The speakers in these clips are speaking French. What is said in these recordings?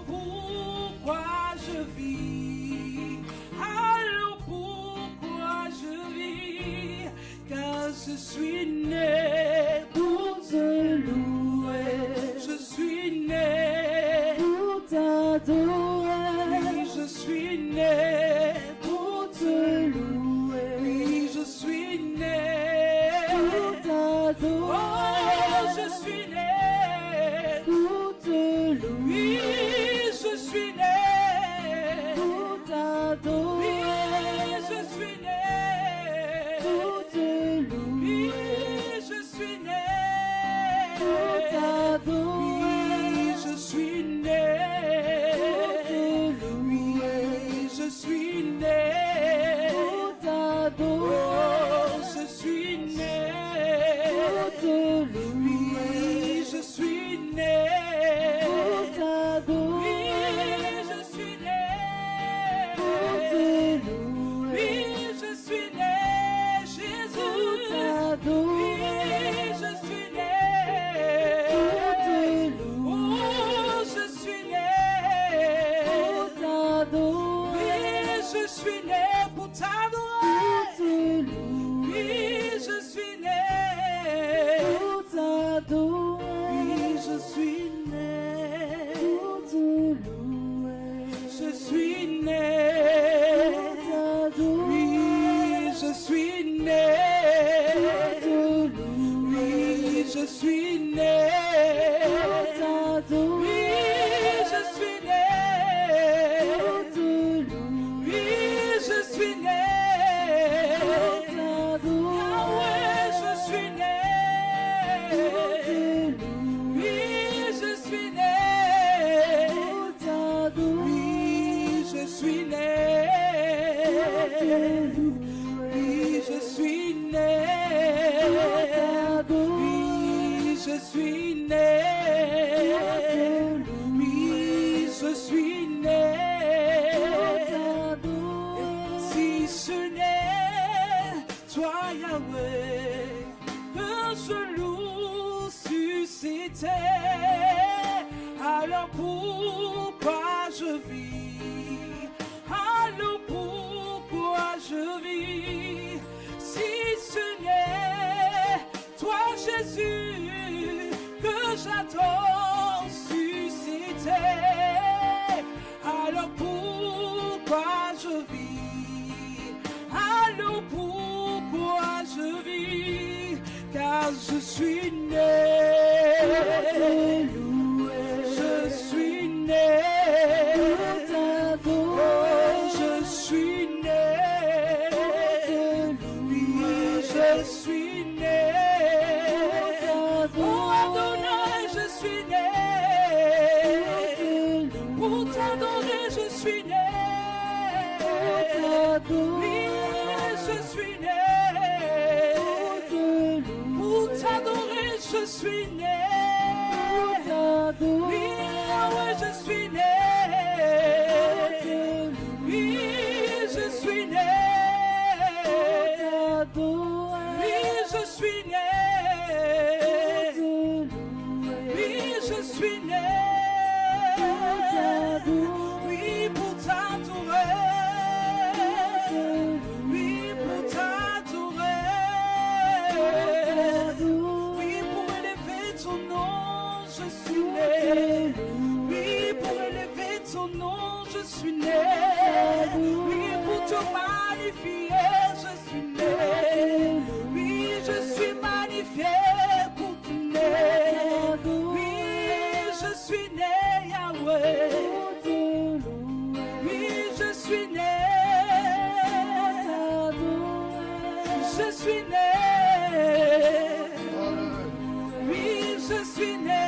pourquoi je vis? Alors pourquoi je vis? Car je suis né pour te louer. Je suis né pour t'adorer. Oui, je suis né pour te louer. Oui, je suis né pour t'adorer. Oh, je suis né pour te louer. Oui, je suis né pour t'adorer. Oui, je suis né pour te louer. Oui, je suis né pour t'adorer. Oui, je suis né pour te louer. Oui, je suis né pour t'adorer. Oh, je suis né pour te louer. Oui, je suis né pour t'adorer. Oui, je suis né pour te louer. Oui, je suis né, Jésus, pour t'adorer. Oui, je suis né pour te louer. Oh, je suis né pour t'adorer. Oui, je suis né pour t'adorer. Oui, je suis né pour t'adorer. Oui, je suis né pour te louer. Je suis né pour t'adorer. Oui, je suis né pour te louer. Oui, je suis né pour t'adorer. Oui, je suis né pour te louer. Oui, je suis né pour t'adorer. Ah ouais, je suis né pour te louer. Oui, je suis né pour t'adorer. Oui, je suis né pour te louer. Oui, je suis né pour t'adorer. Oui, je suis né pour te louer. Oui, je suis né pour t'adorer. Si ce n'est toi, Yahweh, que je loue susciter, alors pourquoi je vis? Alors pourquoi je vis? Si ce n'est toi, Jésus, que j'adore susciter, alors pourquoi je vis? Alors pourquoi je vis? Car je suis né pour te louer. Je suis né pour t'adorer. Oh, je suis né pour te louer. Oui, je suis né pour t'adorer. Je suis né pour t'adorer. Je suis né pour t'adorer. Oui, je suis né pour t'adorer. Je suis né pour t'adorer. Oui, ah ouais, je suis né. Oui, je suis né pour t'adorer. Oui, je suis né. Oui, je suis né pour t'adorer. Oui, pour t'adorer. Oui, pour t'adorer. Oui, pour élever ton nom, je suis né. Oui, pour élever ton nom, je suis né. Oui, pour te magnifier, je suis né. Oui, je suis magnifié pour te naître. Oui, je suis né, Yahweh. Oui, je suis né. Je suis né. Oui, je suis né.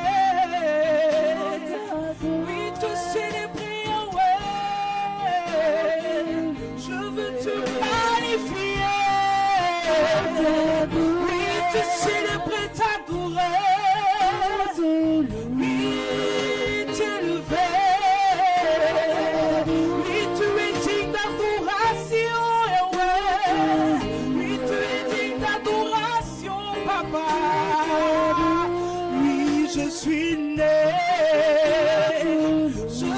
Oui, te célébrer, Yahweh. Je veux te magnifier. Oui, te célébrer, t'adorer. Oui, t'élever. Oui, tu es digne d'adoration, Yahweh. Oui, tu es digne d'adoration, Papa. Oui, je suis né. Je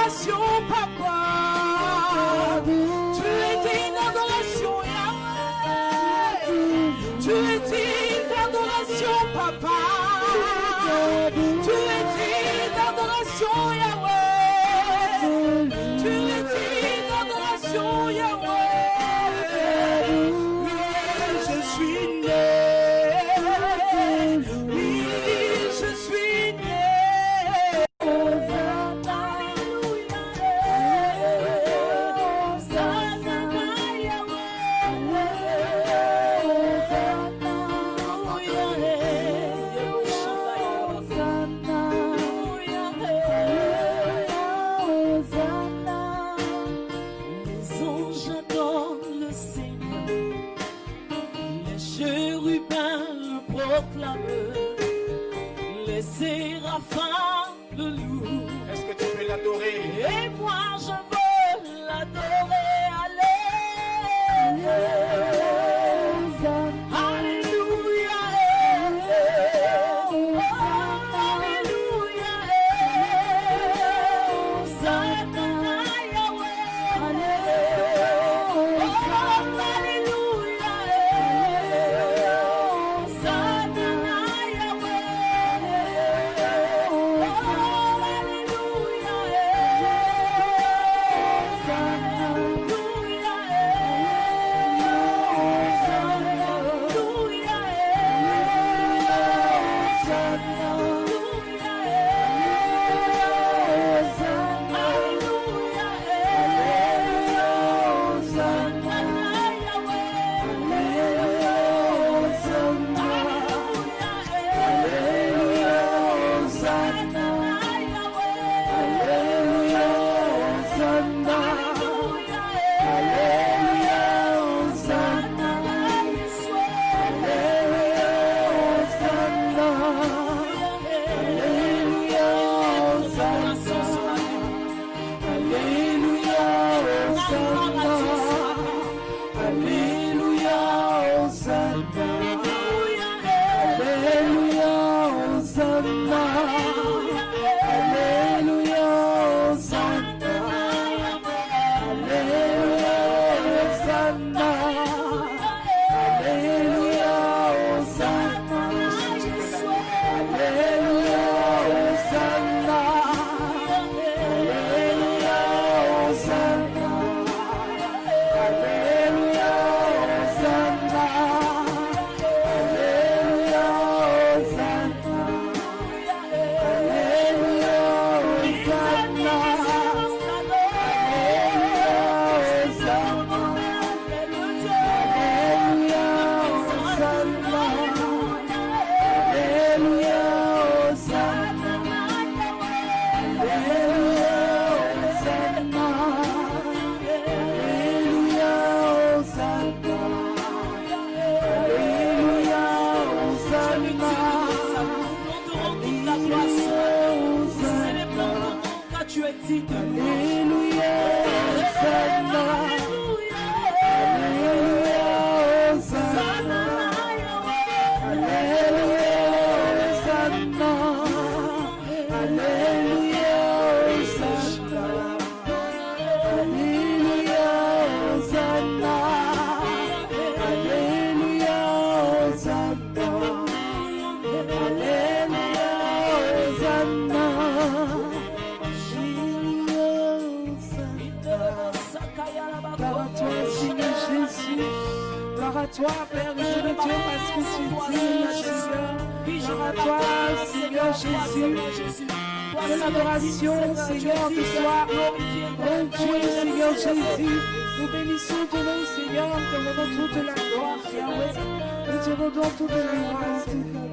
d'adoration, papa. Tu es digne d'adoration, Yahweh. Tu es digne d'adoration, papa. Tu es digne d'adoration, Yahweh. Tu es digne d'adoration, Yahweh. Oui, je suis né. Oui, je suis né. Les séraphins le louent. Est-ce que tu peux l'adorer? Et moi je veux l'adorer. Alléluia. Alléluia. Alléluia. Hosanna, Yahweh. Alléluia. toi, Père de Dieu, parce que tu dis, Seigneur. Gloire à toi, Seigneur Jésus. Que l'adoration, Seigneur, te soit rendue, Seigneur Jésus. Nous bénissons ton nom, Seigneur, te rendons toute la gloire, Yahweh. Nous te rendons toute la gloire, Seigneur.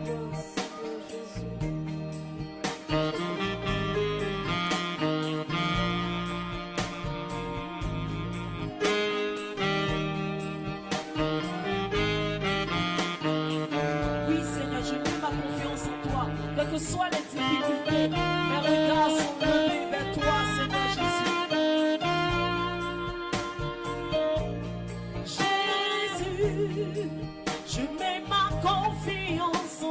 Quelles que soient les difficultés, mes regards sont tournés vers toi, Seigneur Jésus. Jésus, je mets ma confiance en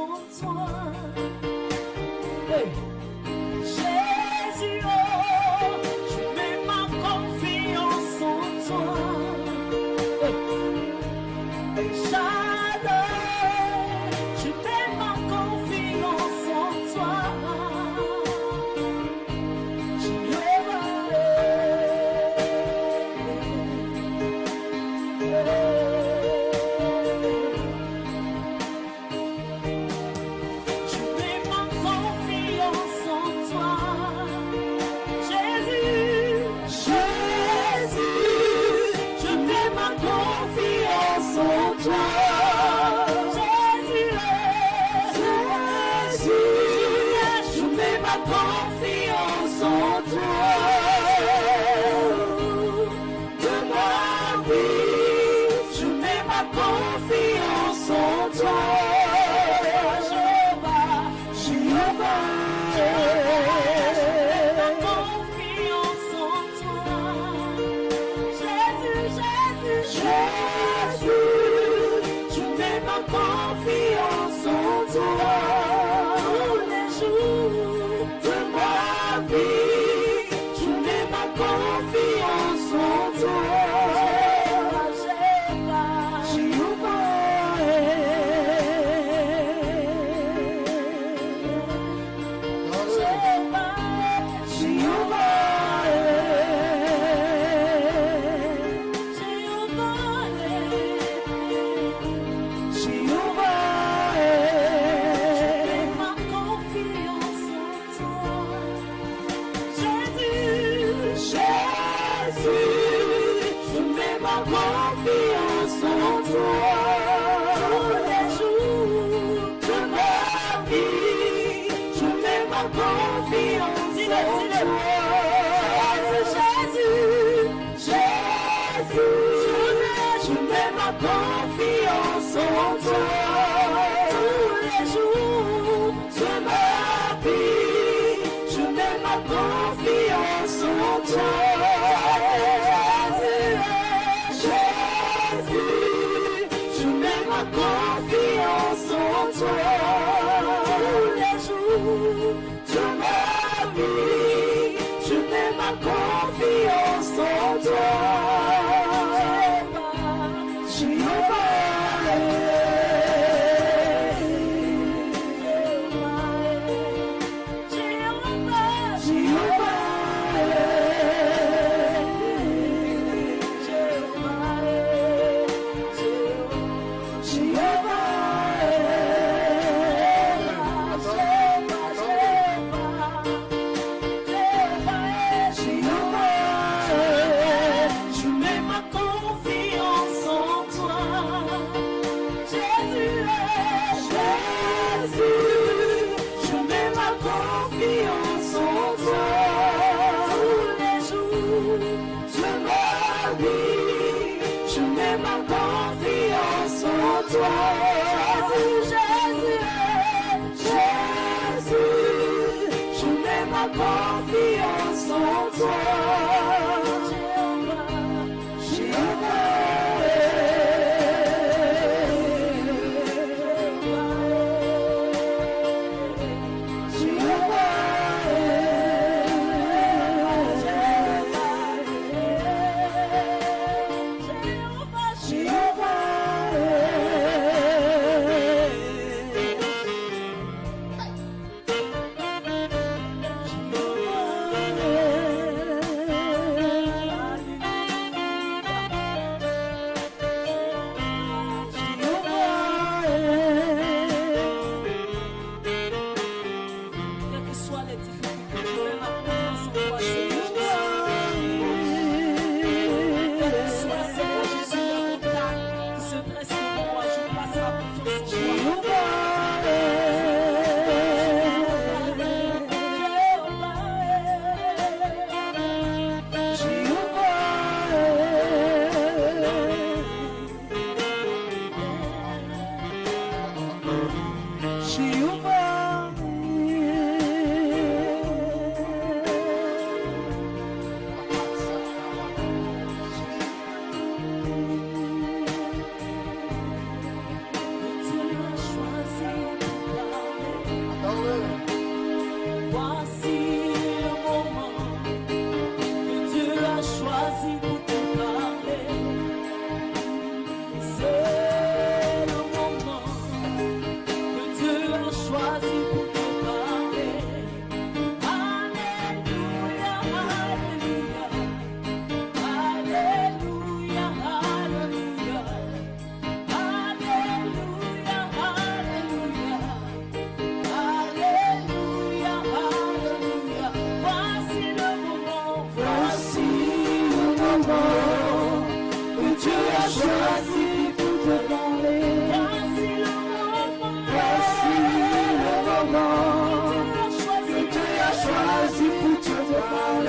Voici le moment que Dieu a choisi pour te parler.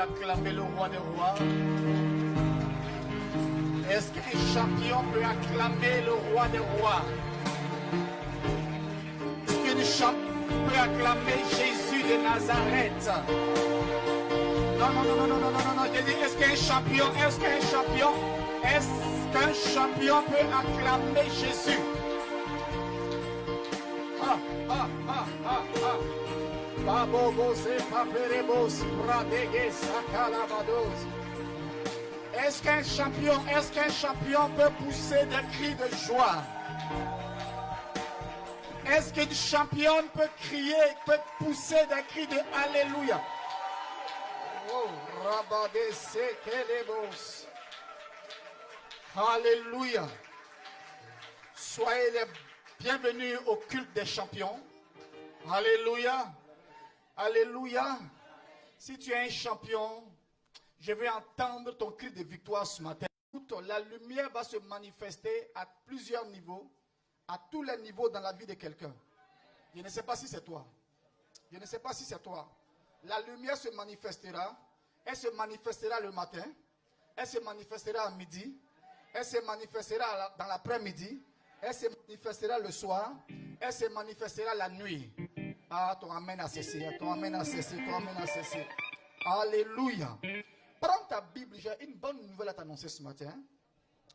acclamer le roi des rois? Est-ce qu'un champion peut acclamer le roi des rois? Est-ce qu'un champion peut acclamer Jésus de Nazareth? Non, non, non, non, non, non, non, non. Je dis, est-ce qu'un champion peut acclamer Jésus? Est-ce qu'un champion peut pousser des cris de joie? Est-ce qu'une championne peut crier, peut pousser des cris de Alléluia? Oh, Alléluia. Soyez les bienvenus au culte des champions. Alléluia. Alléluia. Si tu es un champion, je vais entendre ton cri de victoire ce matin. La lumière va se manifester à plusieurs niveaux. à tous les niveaux dans la vie de quelqu'un. Je ne sais pas si c'est toi. Je ne sais pas si c'est toi. La lumière se manifestera. Elle se manifestera le matin. Elle se manifestera à midi. Elle se manifestera dans l'après-midi. Elle se manifestera le soir. Elle se manifestera la nuit. Ah, ton amène à ceci. Ton amène à ceci. Ton amène à ceci. Alléluia. Prends ta Bible. J'ai une bonne nouvelle à t'annoncer ce matin.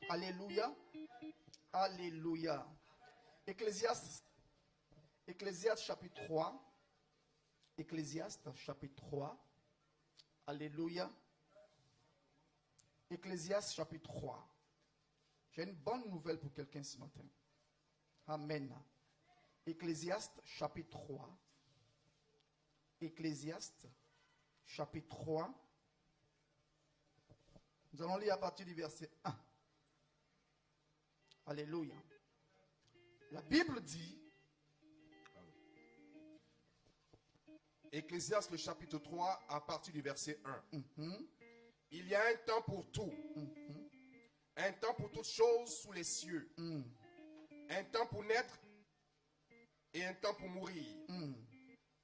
Alléluia. Alléluia. Ecclésiaste chapitre 3. Ecclésiaste chapitre 3. Alléluia. Ecclésiaste chapitre 3. J'ai une bonne nouvelle pour quelqu'un ce matin. Amen. Ecclésiaste chapitre 3. Ecclésiaste chapitre 3. Nous allons lire à partir du verset 1. Alléluia. La Bible dit, Ecclésiaste le chapitre 3 à partir du verset 1. Il y a un temps pour tout. Un temps pour toutes choses sous les cieux. Un temps pour naître et un temps pour mourir.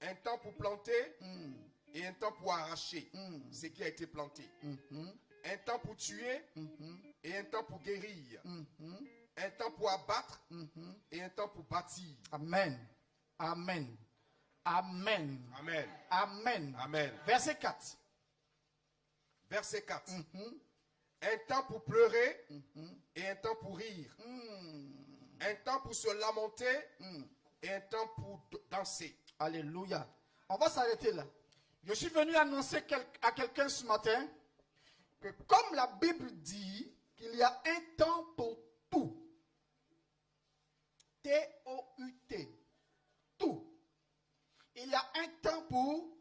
Un temps pour planter et un temps pour arracher ce qui a été planté. Un temps pour tuer et un temps pour guérir. Un temps pour abattre et un temps pour bâtir. Amen. Amen. Amen. Amen. Amen. Amen. Verset 4. Verset 4. Un temps pour pleurer et un temps pour rire. Un temps pour se lamenter et un temps pour danser. Alléluia. On va s'arrêter là. Je suis venu annoncer à quelqu'un ce matin que comme la Bible dit qu'il y a un temps pour tout. T-O-U-T. Tout. Il y a un temps pour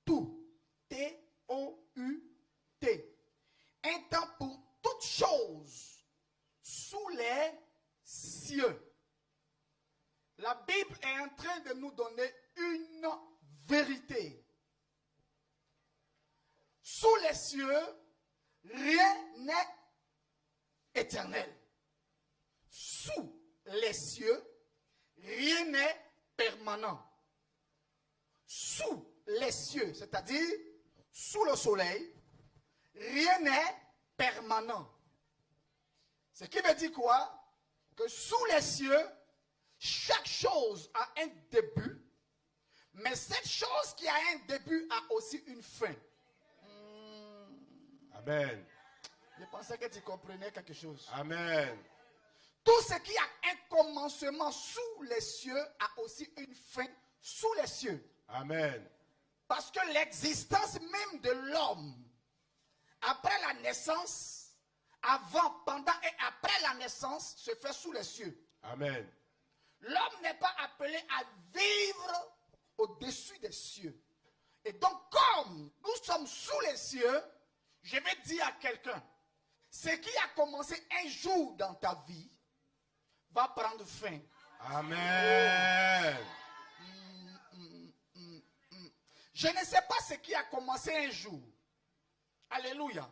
tout. T-O-U-T. Un temps pour toutes choses sous les cieux. La Bible est en train de nous donner une vérité. Sous les cieux, rien n'est éternel. Sous les cieux, rien n'est permanent. Sous les cieux, c'est-à-dire sous le soleil, rien n'est permanent. Ce qui veut dire quoi? Que sous les cieux, chaque chose a un début, mais cette chose qui a un début a aussi une fin. Amen. Je pensais que tu comprenais quelque chose. Amen. Tout ce qui a un commencement sous les cieux a aussi une fin sous les cieux. Amen. Parce que l'existence même de l'homme, après la naissance, avant, pendant et après la naissance, se fait sous les cieux. Amen. L'homme n'est pas appelé à vivre au-dessus des cieux. Et donc, comme nous sommes sous les cieux, je vais dire à quelqu'un, ce qui a commencé un jour dans ta vie va prendre fin. Amen. Je ne sais pas ce qui a commencé un jour. Alléluia.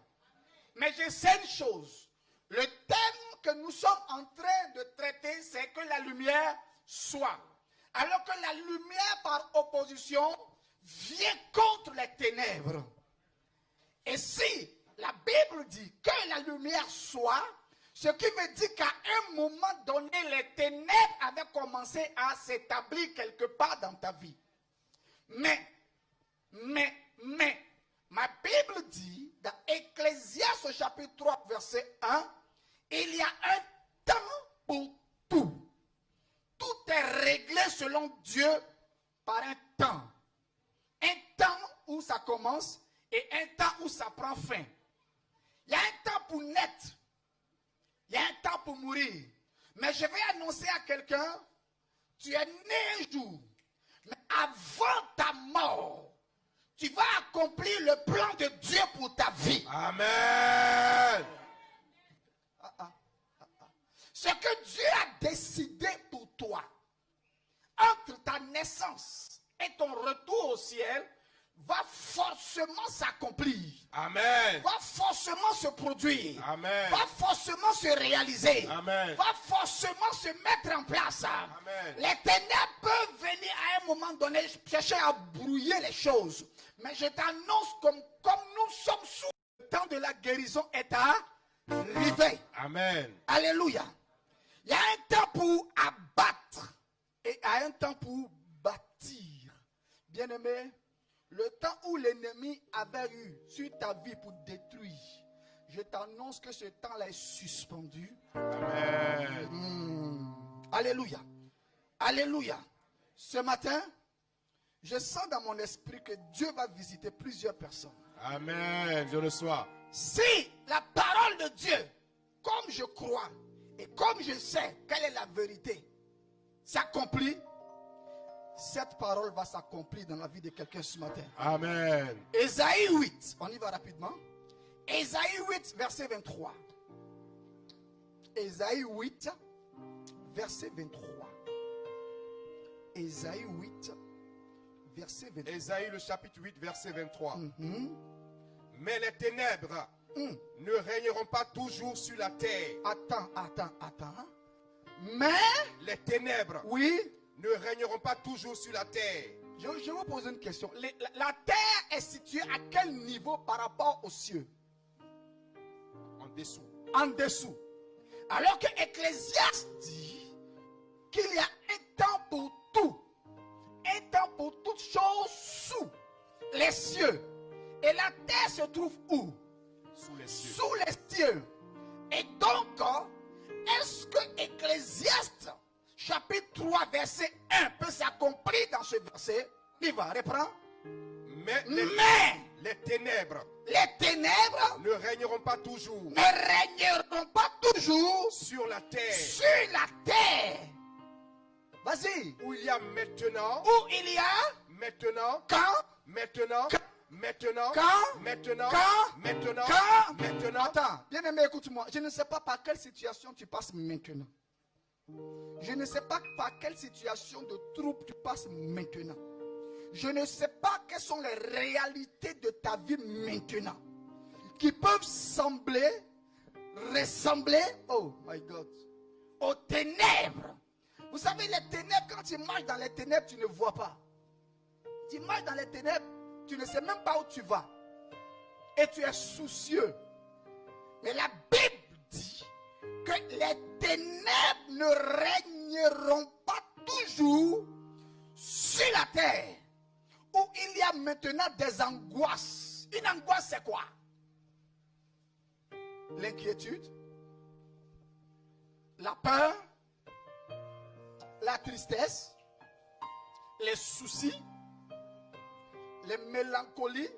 Mais je sais une chose. Le thème que nous sommes en train de traiter, c'est que la lumière soit. Alors que la lumière, par opposition, vient contre les ténèbres. Et si la Bible dit que la lumière soit, ce qui veut dire qu'à un moment donné, les ténèbres avaient commencé à s'établir quelque part dans ta vie. Mais, ma Bible dit, dans Ecclésiaste chapitre 3, verset 1, il y a un temps pour tout. Tout est réglé selon Dieu par un temps. Un temps où ça commence et un temps où ça prend fin. Il y a un temps pour naître. Il y a un temps pour mourir. Mais je vais annoncer à quelqu'un, tu es né un jour. Mais avant ta mort, tu vas accomplir le plan de Dieu pour ta vie. Amen. Ce que Dieu a décidé pour toi, entre ta naissance et ton retour au ciel, va forcément s'accomplir. Amen. Va forcément se produire. Amen. Va forcément se réaliser. Amen. Va forcément se mettre en place. Amen. Les ténèbres peuvent venir à un moment donné chercher à brouiller les choses. Mais je t'annonce comme nous sommes sous le temps de la guérison est arrivé. Amen. Alléluia. Il y a un temps pour abattre et il y a un temps pour bâtir. Bien-aimé, le temps où l'ennemi avait eu sur ta vie pour détruire, je t'annonce que ce temps-là est suspendu. Amen. Alléluia. Alléluia. Ce matin, je sens dans mon esprit que Dieu va visiter plusieurs personnes. Amen. Je le sois. Si la parole de Dieu, comme je crois et comme je sais quelle est la vérité, s'accomplit, cette parole va s'accomplir dans la vie de quelqu'un ce matin. Amen. Ésaïe 8, on y va rapidement. Ésaïe 8, verset 23. Ésaïe 8, verset 23. Ésaïe 8, verset 23. Ésaïe le chapitre 8, verset 23. Mais les ténèbres ne régneront pas toujours sur la terre. Attends. Mais, Les ténèbres oui, ne régneront pas toujours sur la terre. je vais vous poser une question. La terre est située à quel niveau par rapport aux cieux? En dessous. En dessous. Alors que Ecclésiaste dit qu'il y a un temps pour tout. Un temps pour toutes choses sous les cieux. Et la terre se trouve où? Sous les cieux. Sous les cieux. Et donc, est-ce que Ecclésiaste chapitre 3 verset 1 peut s'accomplir dans ce verset? Il va, reprend. Mais les ténèbres Les ténèbres ne régneront pas toujours ne régneront pas toujours sur la terre. sur la terre. Vas-y. Où il y a maintenant, Où il y a maintenant, quand, maintenant, Quand? maintenant, Quand? maintenant, Quand? maintenant, Quand? maintenant. Attends, bien aimé, écoute-moi. Je ne sais pas par quelle situation tu passes maintenant. Je ne sais pas par quelle situation de trouble tu passes maintenant. Je ne sais pas quelles sont les réalités de ta vie maintenant qui peuvent ressembler, oh my God, aux ténèbres. Vous savez, les ténèbres, quand tu marches dans les ténèbres, tu ne vois pas. Tu marches dans les ténèbres, tu ne sais même pas où tu vas. Et tu es soucieux. Mais la Bible dit que les ténèbres ne régneront pas toujours sur la terre. Où il y a maintenant des angoisses. Une angoisse, c'est quoi? L'inquiétude, la peur, la tristesse, les soucis, les mélancolies.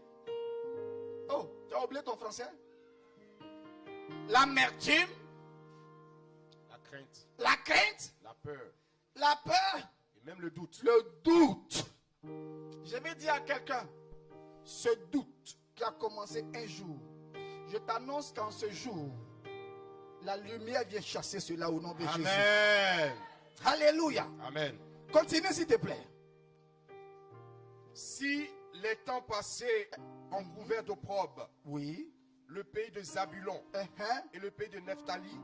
Oh, tu as oublié ton français? L'amertume, La crainte, la crainte, la peur et même le doute. le doute. Je vais dire à quelqu'un, ce doute qui a commencé un jour, je t'annonce qu'en ce jour, la lumière vient chasser cela au nom de Jésus. Amen. Alléluia. Amen. Continue s'il te plaît. Si les temps passés ont couvert d'opprobre Oui. le pays de Zabulon et le pays de Nephtali,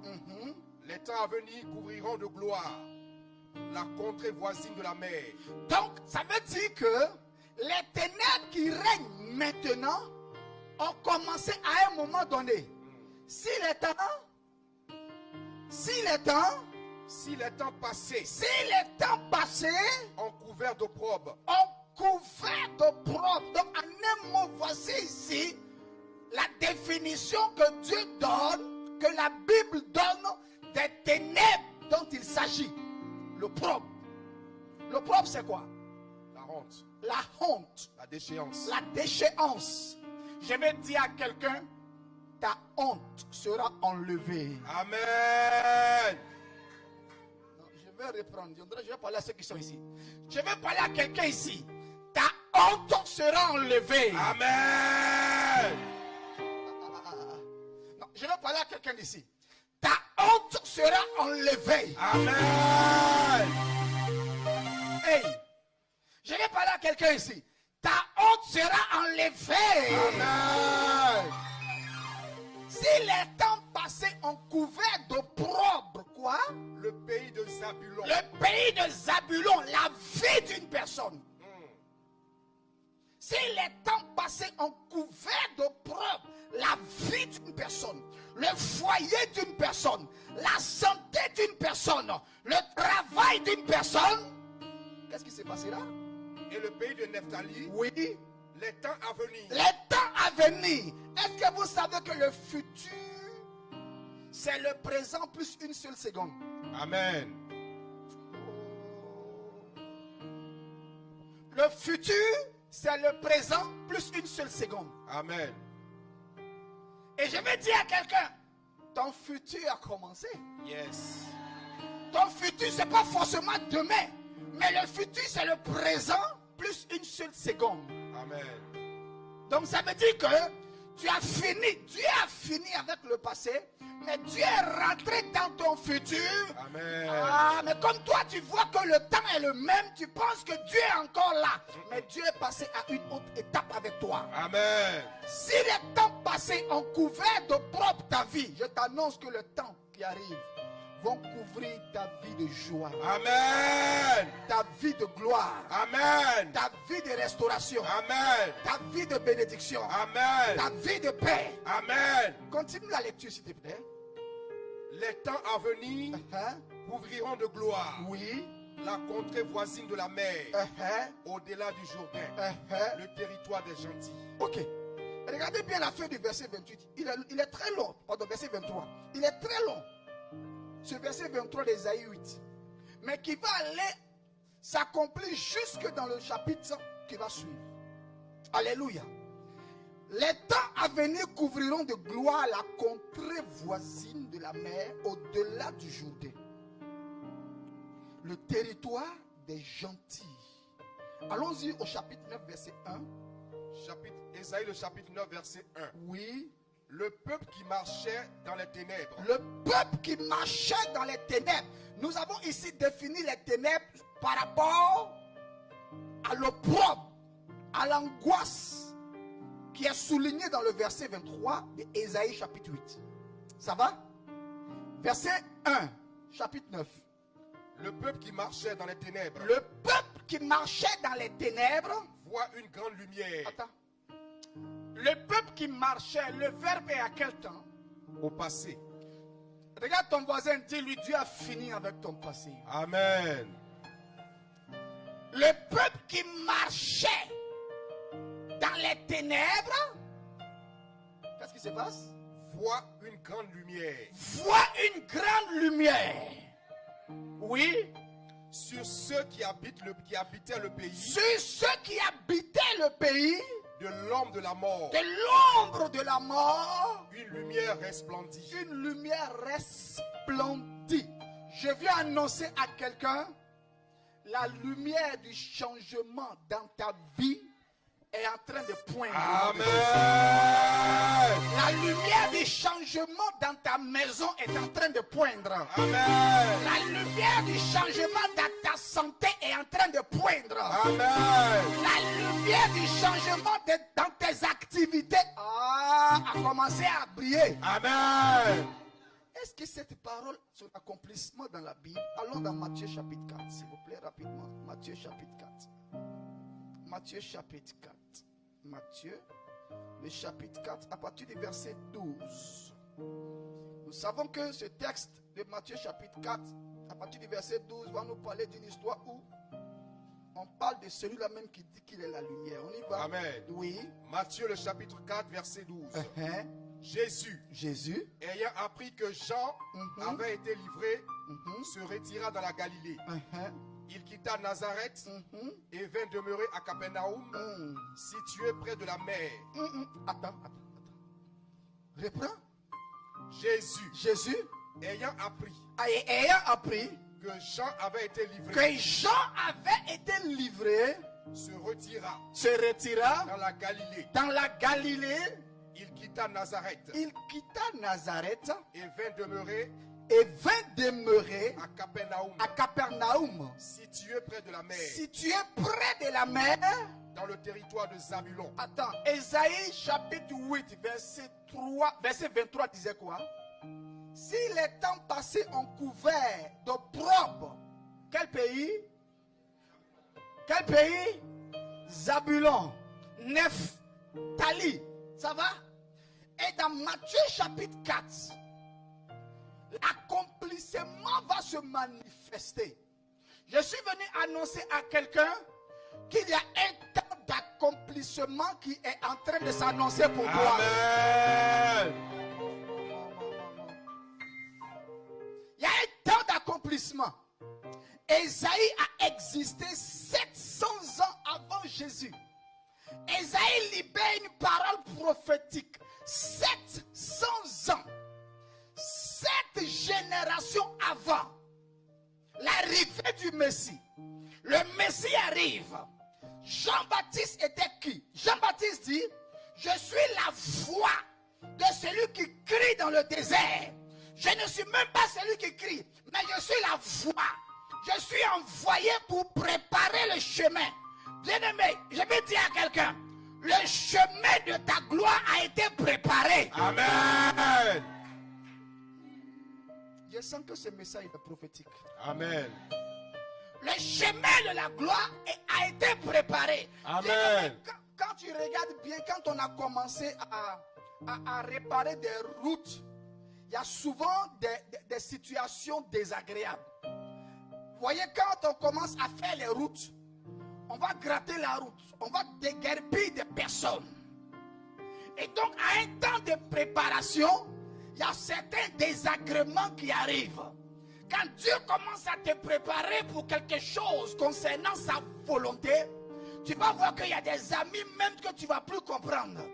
les temps à venir couvriront de gloire la contrée voisine de la mer. Donc, ça veut dire que les ténèbres qui règnent maintenant ont commencé à un moment donné. Si les temps passés ont couvert d'opprobre, ont couvert d'opprobre. Donc, en un mot, voici ici la définition que Dieu donne, que la Bible donne des ténèbres dont il s'agit. L'opprobre. L'opprobre, c'est quoi? la honte, La honte. la déchéance. La déchéance. Je vais dire à quelqu'un, ta honte sera enlevée. Amen. Non, je vais reprendre. Je vais parler à ceux qui sont ici. Je vais parler à quelqu'un ici. Ta honte sera enlevée. Amen. Non, je vais parler à quelqu'un ici. Ta honte sera enlevée. Amen. Hey, je vais parler à quelqu'un ici. Ta honte sera enlevée. Amen. Si les temps passés ont couvert d'opprobre, quoi? Le pays de Zabulon. Le pays de Zabulon, la vie d'une personne. Si les temps passés ont couvert d'opprobre la vie d'une personne, le foyer d'une personne, la santé d'une personne, le travail d'une personne, qu'est-ce qui s'est passé là? Et le pays de Nephtali, Oui, les temps à venir. les temps à venir. Est-ce que vous savez que le futur, c'est le présent plus une seule seconde? Amen. Le futur, c'est le présent plus une seule seconde. Amen. Et je vais dire à quelqu'un, ton futur a commencé. Yes. Ton futur, ce n'est pas forcément demain. Mais le futur, c'est le présent plus une seule seconde. Amen. Donc ça veut dire que tu as fini. Dieu a fini avec le passé. Mais Dieu est rentré dans ton futur. Amen. Ah, mais comme toi, tu vois que le temps est le même, tu penses que Dieu est encore là. Mais Dieu est passé à une autre étape avec toi. Amen. Si les temps passés ont couvert de propre ta vie, je t'annonce que le temps qui arrive vont couvrir ta vie de joie, Amen. ta vie de gloire, Amen. ta vie de restauration, Amen. ta vie de bénédiction, Amen. ta vie de paix. Amen. Continue la lecture s'il te plaît. Les temps à venir Hein? couvriront de gloire Oui. la contrée voisine de la mer, Hein? au-delà du Jourdain, Hein? le territoire des gentils. Ok. Regardez bien la fin du verset 28. Il est très long. Pardon, verset 23. Il est très long. Ce verset 23 d'Ésaïe 8. Mais qui va aller s'accomplir jusque dans le chapitre qui va suivre. Alléluia. Les temps à venir couvriront de gloire la contrée voisine de la mer au-delà du Jourdain. Le territoire des gentils. Allons-y au chapitre 9, verset 1. Ésaïe, le chapitre 9, verset 1. Oui. Le peuple qui marchait dans les ténèbres. Le peuple qui marchait dans les ténèbres. Nous avons ici défini les ténèbres par rapport à l'opprobre, à l'angoisse qui est soulignée dans le verset 23 d'Ésaïe chapitre 8. Ça va? Verset 1, chapitre 9. Le peuple qui marchait dans les ténèbres. Le peuple qui marchait dans les ténèbres Voit une grande lumière. Attends. Le peuple qui marchait, le verbe est à quel temps? Au passé. Regarde ton voisin, dis-lui, Dieu a fini avec ton passé. Amen. Le peuple qui marchait dans les ténèbres, qu'est-ce qui se passe? Voit une grande lumière. Voit une grande lumière. Oui. Sur ceux qui habitaient le pays. Sur ceux qui habitaient le pays De l'homme de la mort. de l'ombre de la mort, Une lumière resplendit. une lumière resplendit. Je viens annoncer à quelqu'un, la lumière du changement dans ta vie est en train de poindre. Amen. La lumière du changement dans ta maison est en train de poindre. Amen. La lumière du changement dans ta santé est en train de poindre. Amen. La lumière du changement dans tes activités a commencé à briller. Amen. Est-ce que cette parole, son accomplissement dans la Bible? Allons dans Matthieu chapitre 4, s'il vous plaît, rapidement. Matthieu chapitre 4. Matthieu chapitre 4. Matthieu, le chapitre 4, à partir du verset 12. Nous savons que ce texte de Matthieu chapitre 4, à partir du verset 12, va nous parler d'une histoire où on parle de celui-là même qui dit qu'il est la lumière. On y va? Amen. Oui. Matthieu le chapitre 4, verset 12. Uh-huh. Jésus, ayant appris que Jean avait été livré, se retira dans la Galilée. Uh-huh. Il quitta Nazareth et vint demeurer à Capernaum, situé près de la mer. Attends. Reprends. Jésus, ayant appris que Jean avait été livré, se retira dans la Galilée. Il quitta Nazareth et vint demeurer et vint demeurer à Capernaum, à Capernaum, situé près de la mer, situé près de la mer. dans le territoire de Zabulon. Attends, Ésaïe chapitre 8, verset 23 disait quoi? Si les temps passés ont couvert d'opprobre, quel pays? Quel pays? Zabulon, Nephtali. Ça va? Et dans Matthieu chapitre 4, l'accomplissement va se manifester. Je suis venu annoncer à quelqu'un qu'il y a un temps d'accomplissement qui est en train de s'annoncer pour toi. Amen. Il y a un temps d'accomplissement. Ésaïe a existé 700 ans avant Jésus. Ésaïe libère une parole prophétique. 700 ans. 7 générations avant l'arrivée du Messie. Le Messie arrive. Jean-Baptiste était qui? Jean-Baptiste dit, je suis la voix de celui qui crie dans le désert. Je ne suis même pas celui qui crie, mais je suis la voix. Je suis envoyé pour préparer le chemin. Bien-aimé, je vais dire à quelqu'un, le chemin de ta gloire a été préparé. Amen. Je sens que ce message est prophétique. Amen. Le chemin de la gloire a été préparé. Amen. Quand tu regardes bien, quand on a commencé à réparer des routes, il y a souvent des situations désagréables. Vous voyez, quand on commence à faire les routes, on va gratter la route, on va déguerpir des personnes. Et donc, à un temps de préparation, il y a certains désagréments qui arrivent. Quand Dieu commence à te préparer pour quelque chose concernant sa volonté, tu vas voir qu'il y a des amis même que tu ne vas plus comprendre.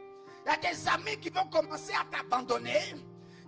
Il y a des amis qui vont commencer à t'abandonner.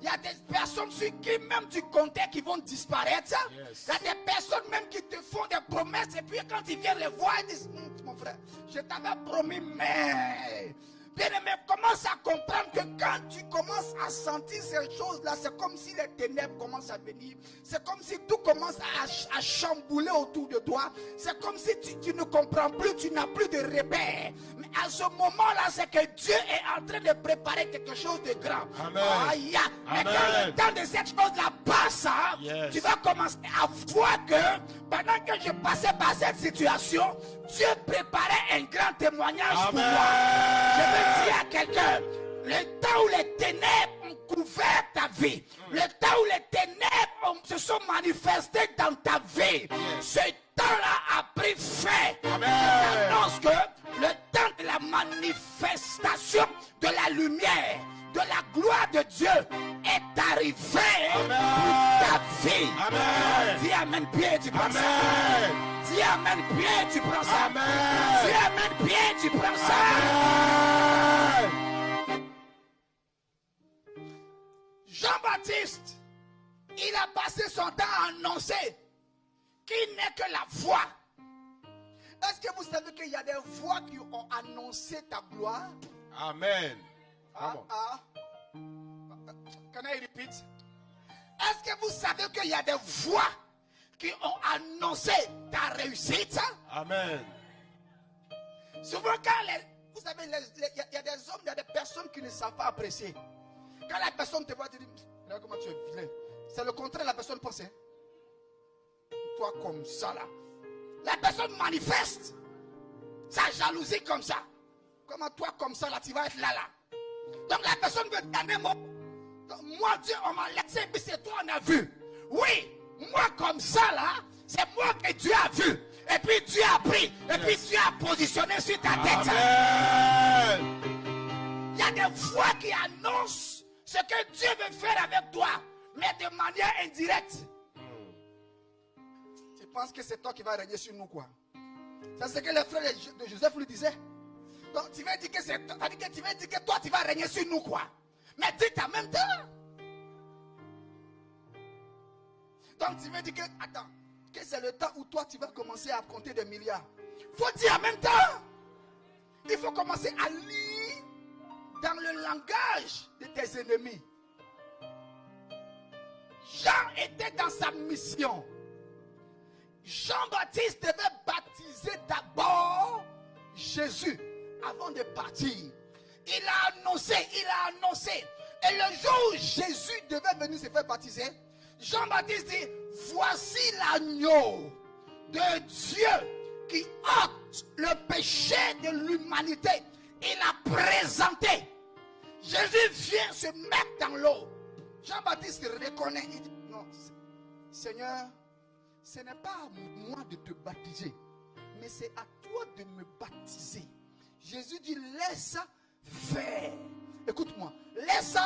Il y a des personnes sur qui même tu comptais qui vont disparaître. Yes. Il y a des personnes même qui te font des promesses et puis quand ils viennent les voir, ils disent, mon frère, je t'avais promis, mais... Bien-aimé, commence à comprendre que quand tu commences à sentir ces choses-là, c'est comme si les ténèbres commencent à venir. C'est comme si tout commence à chambouler autour de toi. C'est comme si tu ne comprends plus, tu n'as plus de repères. Mais à ce moment-là, c'est que Dieu est en train de préparer quelque chose de grand. Amen. Aïe. Mais quand le temps de cette chose-là passe, Yes. tu vas commencer à voir que pendant que je passais par cette situation, Dieu préparait un grand témoignage pour moi. Je veux dire à quelqu'un, le temps où les ténèbres ont couvert ta vie, le temps où les ténèbres se sont manifestées dans ta vie, ce temps-là a pris fin. J'annonce que le temps de la manifestation de la lumière, de la gloire de Dieu est arrivé pour ta vie. Amen. Dis amen, Pierre, tu prends ça. Amen. Dis amen, Pierre, tu prends ça. Amen. Dis amen, Pierre, tu prends ça. Amen. Jean-Baptiste, il a passé son temps à annoncer qu'il n'est que la voix. Est-ce que vous savez qu'il y a des voix qui ont annoncé ta gloire? Amen. Come on. Can I repeat? Est-ce que vous savez qu'il y a des voix qui ont annoncé ta réussite? Amen. Souvent quand vous savez, il y a des hommes, il y a des personnes qui ne savent pas apprécier. Quand la personne te voit, tu dis, regarde comment tu es vilain. C'est le contraire, la personne pense. Toi comme ça là. La personne manifeste sa jalousie comme ça. Comment toi comme ça là, tu vas être là. Donc la personne veut dire un mot. Moi Dieu, on m'a laissé, puis c'est toi on a vu. Oui, moi comme ça là, c'est moi que Dieu a vu. Et puis Dieu a pris. Et puis Dieu a positionné sur ta tête. Amen. Il y a des voix qui annoncent ce que Dieu veut faire avec toi, mais de manière indirecte. Tu penses que c'est toi qui vas régner sur nous, quoi? C'est ce que les frères de Joseph lui disaient. Donc tu vas dire que c'est toi, tu vas dire que toi tu vas régner sur nous, quoi? Mais dis en même temps. Donc tu veux dire que, attends, que c'est le temps où toi tu vas commencer à compter des milliards. Faut dire en même temps. Il faut commencer à lire dans le langage de tes ennemis. Jean était dans sa mission. Jean-Baptiste devait baptiser d'abord Jésus avant de partir. Il a annoncé. Et le jour où Jésus devait venir se faire baptiser, Jean-Baptiste dit, voici l'agneau de Dieu qui ôte le péché de l'humanité. Il a présenté. Jésus vient se mettre dans l'eau. Jean-Baptiste reconnaît. Il dit, non, Seigneur, ce n'est pas à moi de te baptiser, mais c'est à toi de me baptiser. Jésus dit, laisse faire. Écoute-moi, laisse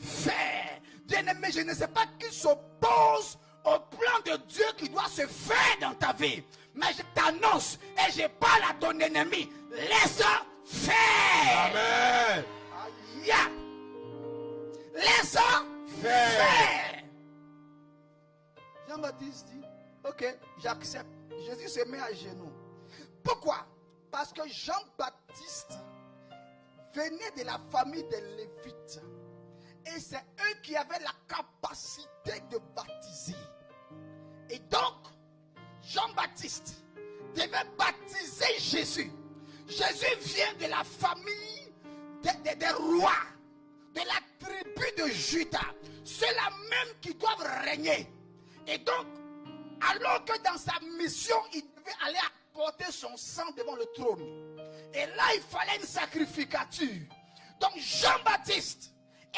faire. Bien-aimé, je ne sais pas qui s'oppose au plan de Dieu qui doit se faire dans ta vie. Mais je t'annonce et je parle à ton ennemi. Laisse faire. Amen. Aïe. Laisse faire. Jean-Baptiste dit, ok, j'accepte. Jésus se met à genoux. Pourquoi? Parce que Jean-Baptiste venait de la famille des Lévites. Et c'est eux qui avaient la capacité de baptiser. Et donc, Jean-Baptiste devait baptiser Jésus. Jésus vient de la famille des rois, de la tribu de Juda. Ceux-là même qui doivent régner. Et donc, alors que dans sa mission, il devait aller apporter son sang devant le trône. Et là, il fallait une sacrificature. Donc, Jean-Baptiste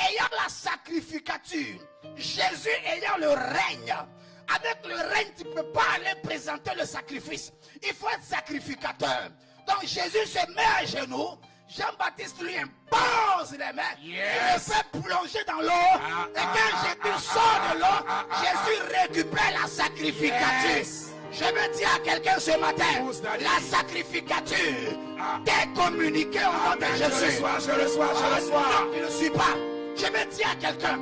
ayant la sacrificature, Jésus ayant le règne. Avec le règne, tu ne peux pas aller présenter le sacrifice. Il faut être sacrificateur. Donc, Jésus se met à genoux. Jean-Baptiste lui impose les mains. Il le fait plonger dans l'eau. Et quand Jésus sort de l'eau, Jésus récupère la sacrificature. Je veux dire à quelqu'un ce matin, la sacrificature t'est communiquée au nom de Jésus. Je le sois. Non, tu ne le suis pas. Je veux dire à quelqu'un,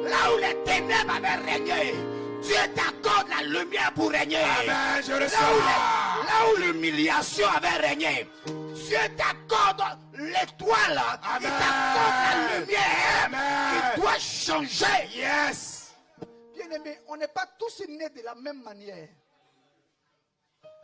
là où les ténèbres avaient régné, Dieu t'accorde la lumière pour régner. Amen, je le là où l'humiliation avait régné, Dieu t'accorde l'étoile. Il t'accorde la lumière qui doit changer. Yes. Bien-aimé, on n'est pas tous nés de la même manière.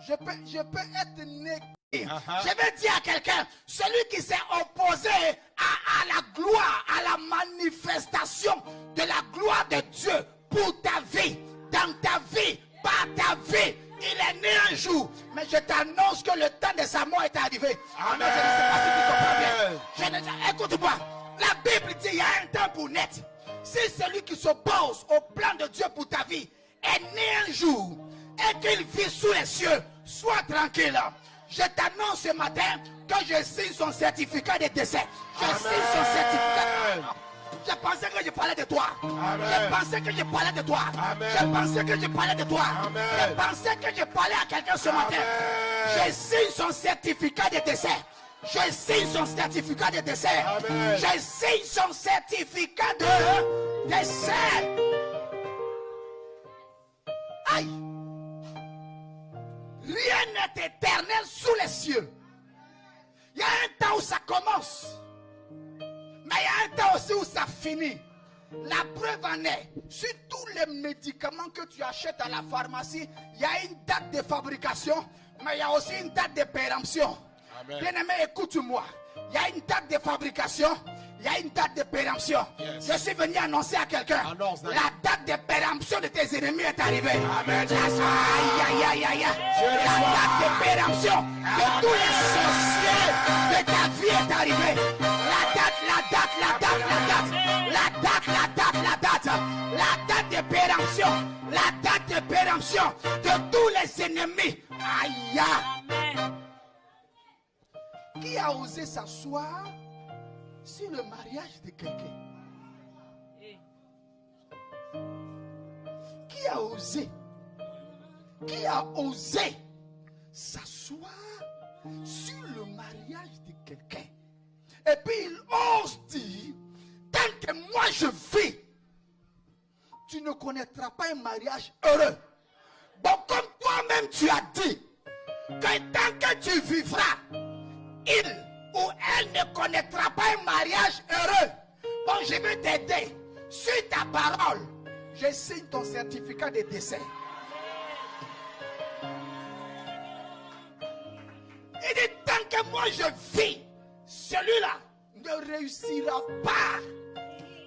Je peux être né. Je vais dire à quelqu'un, celui qui s'est opposé à la gloire, à la manifestation de la gloire de Dieu pour ta vie, dans ta vie, par ta vie, il est né un jour. Mais je t'annonce que le temps de sa mort est arrivé. Amen. Je ne sais pas si tu comprends bien. Écoute-moi, la Bible dit il y a un temps pour naître. Si celui qui s'oppose au plan de Dieu pour ta vie est né un jour et qu'il vit sous les cieux, sois tranquille. Je t'annonce ce matin que je signe son certificat de décès. Je signe son certificat. Je pensais que je parlais de toi. Amen. Je pensais que je parlais de toi. Amen. Je pensais que je parlais de toi. Amen. Je pensais que je parlais à quelqu'un ce matin. Je signe son certificat de décès. Je signe son certificat de décès. Amen. Je signe son certificat de décès. Aïe. Rien n'est éternel sous les cieux. Il y a un temps où ça commence. Mais il y a un temps aussi où ça finit. La preuve en est, sur tous les médicaments que tu achètes à la pharmacie, il y a une date de fabrication, mais il y a aussi une date de péremption. Bien-aimé, écoute-moi. Il y a une date de fabrication, il y a une date de péremption. Yes. Je suis venu annoncer à quelqu'un, la date de péremption de tes ennemis est arrivée. Amen. Aïe. La date de péremption de tous les sorciers de ta vie est arrivée. La date de péremption. La date de péremption de tous les ennemis. Aïe. Qui a osé s'asseoir sur le mariage de quelqu'un? Qui a osé? Qui a osé s'asseoir sur le mariage de quelqu'un? Et puis il ose dire, tant que moi je vis, tu ne connaîtras pas un mariage heureux. Bon, comme toi-même tu as dit, que tant que tu vivras, il ou elle ne connaîtra pas un mariage heureux. Bon, je vais t'aider. Sur ta parole, je signe ton certificat de décès. Il dit, tant que moi je vis, celui-là ne réussira pas.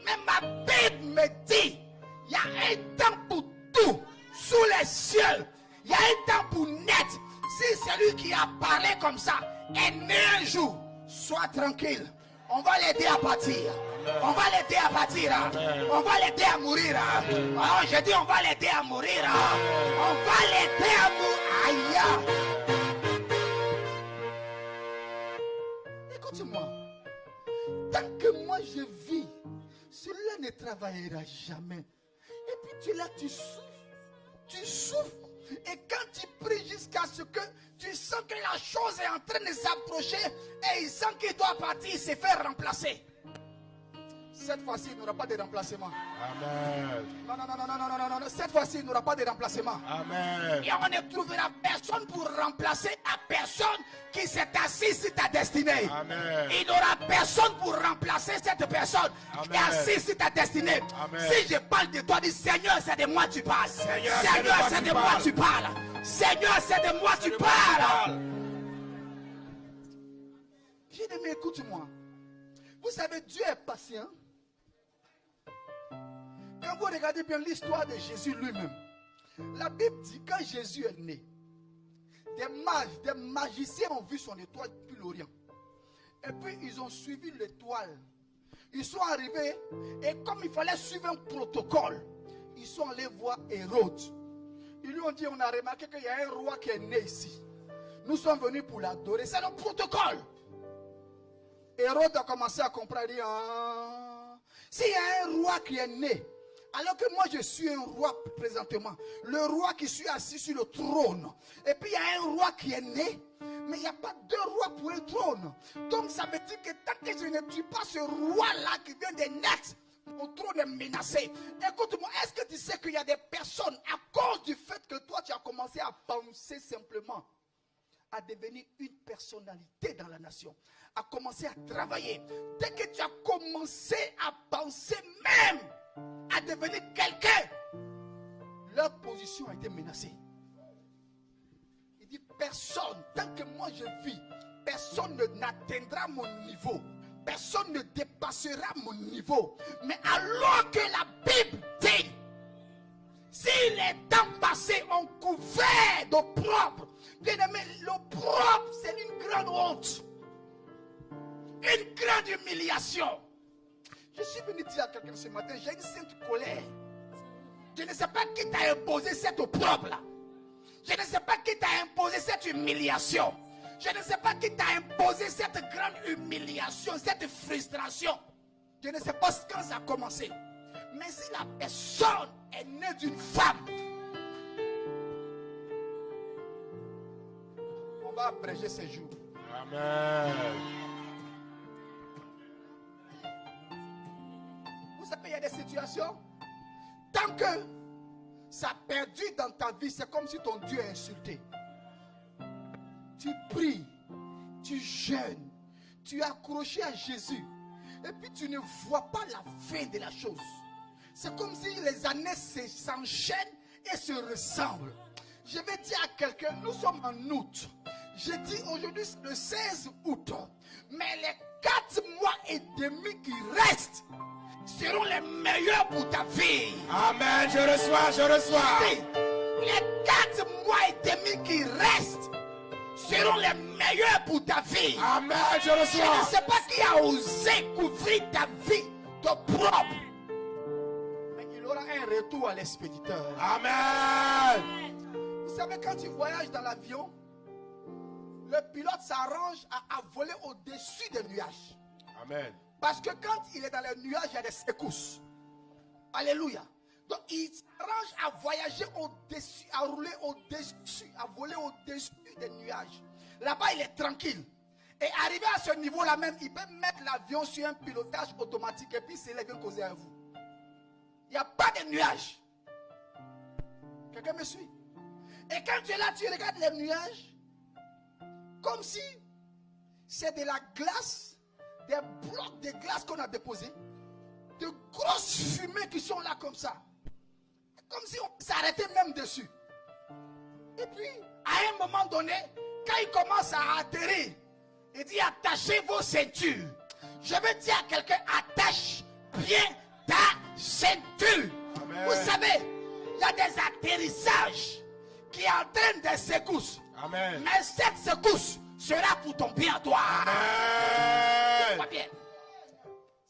Mais ma Bible me dit, il y a un temps pour tout sous les cieux. Il y a un temps pour naître. Si celui qui a parlé comme ça est né un jour, sois tranquille. On va l'aider à partir. On va l'aider à partir. On va l'aider à mourir. Oh, je dis on va l'aider à mourir. On va l'aider à mourir. Aïe. Écoute-moi. Tant que moi je vis, celui-là ne travaillera jamais. Et puis tu es là, tu souffres. Tu souffres. Et quand tu pries jusqu'à ce que tu sens que la chose est en train de s'approcher et il sent qu'il doit partir, il se fait remplacer. Cette fois-ci, il n'y aura pas de remplacement. Amen. Non. Cette fois-ci, il n'y aura pas de remplacement. Amen. Et on ne trouvera personne pour remplacer la personne qui s'est assise sur ta destinée. Amen. Il n'y aura personne pour remplacer cette personne qui est assise sur ta destinée. Amen. Si je parle de toi, dis Seigneur, c'est de moi tu parles. Seigneur, c'est de moi tu parles. Seigneur, c'est de moi tu parles. Bien-aimé, écoute-moi. Vous savez, Dieu est patient. Quand vous regardez bien l'histoire de Jésus lui-même, la Bible dit quand Jésus est né, des mages, des magiciens ont vu son étoile depuis l'Orient. Et puis ils ont suivi l'étoile. Ils sont arrivés et comme il fallait suivre un protocole, ils sont allés voir Hérode. Ils lui ont dit, on a remarqué qu'il y a un roi qui est né ici. Nous sommes venus pour l'adorer. C'est le protocole. Hérode a commencé à comprendre. S'il y a un roi qui est né, alors que moi je suis un roi présentement, le roi qui suis assis sur le trône, et puis il y a un roi qui est né, mais il n'y a pas deux rois pour un trône. Donc ça veut dire que tant que je ne tue pas ce roi-là qui vient de naître, mon trône est menacé. Écoute-moi, est-ce que tu sais qu'il y a des personnes, à cause du fait que toi tu as commencé à penser simplement, à devenir une personnalité dans la nation, à commencer à travailler. Dès que tu as commencé à penser même à devenir quelqu'un, leur position a été menacée. Il dit, personne, tant que moi je vis, personne n'atteindra mon niveau. Personne ne dépassera mon niveau. Mais alors que la Bible dit, si les temps passés ont couvert d'opprobre, bien aimé, l'opprobre c'est une grande honte. Une grande humiliation. Je suis venu dire à quelqu'un ce matin, j'ai une sainte colère. Je ne sais pas qui t'a imposé cette opprobre-là. Je ne sais pas qui t'a imposé cette humiliation. Je ne sais pas qui t'a imposé cette grande humiliation, cette frustration. Je ne sais pas quand ça a commencé. Mais si la personne est née d'une femme, on va abréger ses jours. Amen. Vous savez, il y a des situations, tant que ça perdure dans ta vie, c'est comme si ton Dieu est insulté. Tu pries, tu jeûnes, tu es accroché à Jésus, et puis tu ne vois pas la fin de la chose. C'est comme si les années s'enchaînent et se ressemblent. Je vais dire à quelqu'un, nous sommes en août. Je dis aujourd'hui le 16 août, mais les 4 mois et demi qui restent seront les meilleurs pour ta vie. Amen, je reçois. Les 4 mois et demi qui restent seront les meilleurs pour ta vie. Amen, je Je ne reçois. sais pas qui a osé couvrir ta vie de propre. Mais il aura un retour à l'expéditeur. Amen. Vous savez, quand tu voyages dans l'avion, le pilote s'arrange à voler au-dessus des nuages. Amen. Parce que quand il est dans les nuages, il y a des secousses. Alléluia. Donc il s'arrange à voyager au-dessus, à rouler au-dessus, à voler au-dessus des nuages. Là-bas, il est tranquille. Et arrivé à ce niveau-là même, il peut mettre l'avion sur un pilotage automatique et puis s'élève et causer à vous. Il n'y a pas de nuages. Quelqu'un me suit? Et quand tu es là, tu regardes les nuages comme si c'est de la glace, des blocs de glace qu'on a déposés, de grosses fumées qui sont là comme ça. comme si on s'arrêtait même dessus. Et puis, à un moment donné, quand il commence à atterrir, il dit attachez vos ceintures. Je veux dire à quelqu'un, attache bien ta ceinture. Amen. Vous savez, il y a des atterrissages qui entraînent des secousses. Amen. Mais cette secousse sera pour ton bien, toi. Amen. Pas bien.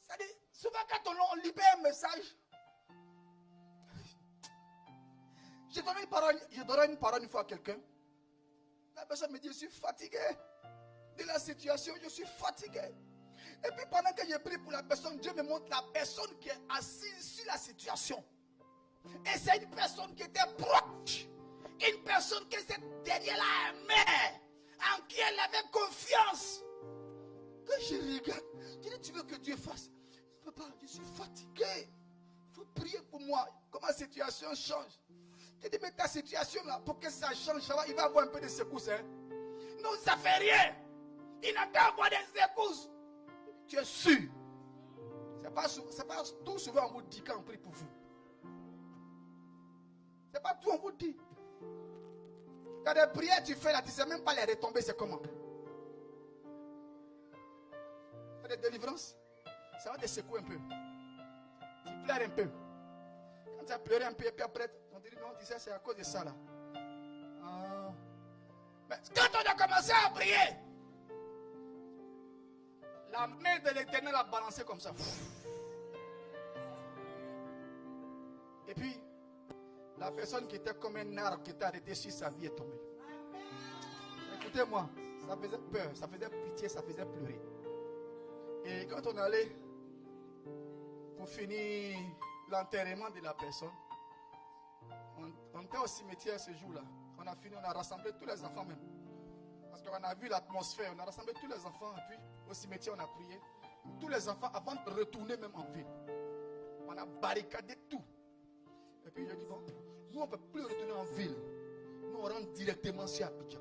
C'est-à-dire, souvent quand on libère un message, je donne une parole une fois à quelqu'un. La personne me dit, je suis fatigué de la situation, je suis fatigué. Et puis pendant que j'ai prié pour la personne, Dieu me montre la personne qui est assise sur la situation. Et c'est une personne qui était proche. Une personne qui était derrière la mère, en qui elle avait confiance. Quand je regarde, je dis, tu veux que Dieu fasse? Papa, je suis fatigué. Il faut prier pour moi. Comment la situation change? Je dis, mais ta situation là, pour que ça change, il va avoir un peu de secousses. Hein? Non, ça ne fait rien. Il n'a qu'à avoir des secousses. Tu es sûr. Ce n'est pas tout souvent on vous dit quand on prie pour vous. Ce n'est pas tout on vous dit. Il y a des prières que tu fais là, tu ne sais même pas les retombées, c'est comment. Il y a des délivrances. Ça va te secouer un peu. Tu pleures un peu. Quand tu as pleuré un peu, et puis après, on te dit non, tu sais, c'est à cause de ça là. Mais quand on a commencé à prier, la main de l'Éternel a balancé comme ça. Et puis, la personne qui était comme un arbre qui était arrêté sur sa vie est tombée. Écoutez-moi, ça faisait peur, ça faisait pitié, ça faisait pleurer. Et quand on allait pour finir l'enterrement de la personne, on était au cimetière ce jour-là. On a fini, on a rassemblé tous les enfants même. Parce qu'on a vu l'atmosphère, on a rassemblé tous les enfants. Et puis au cimetière, on a prié. Tous les enfants, avant de retourner même en ville, on a barricadé tout. Et puis je dis, bon, nous on ne peut plus retourner en ville. Nous on rentre directement sur Abidjan.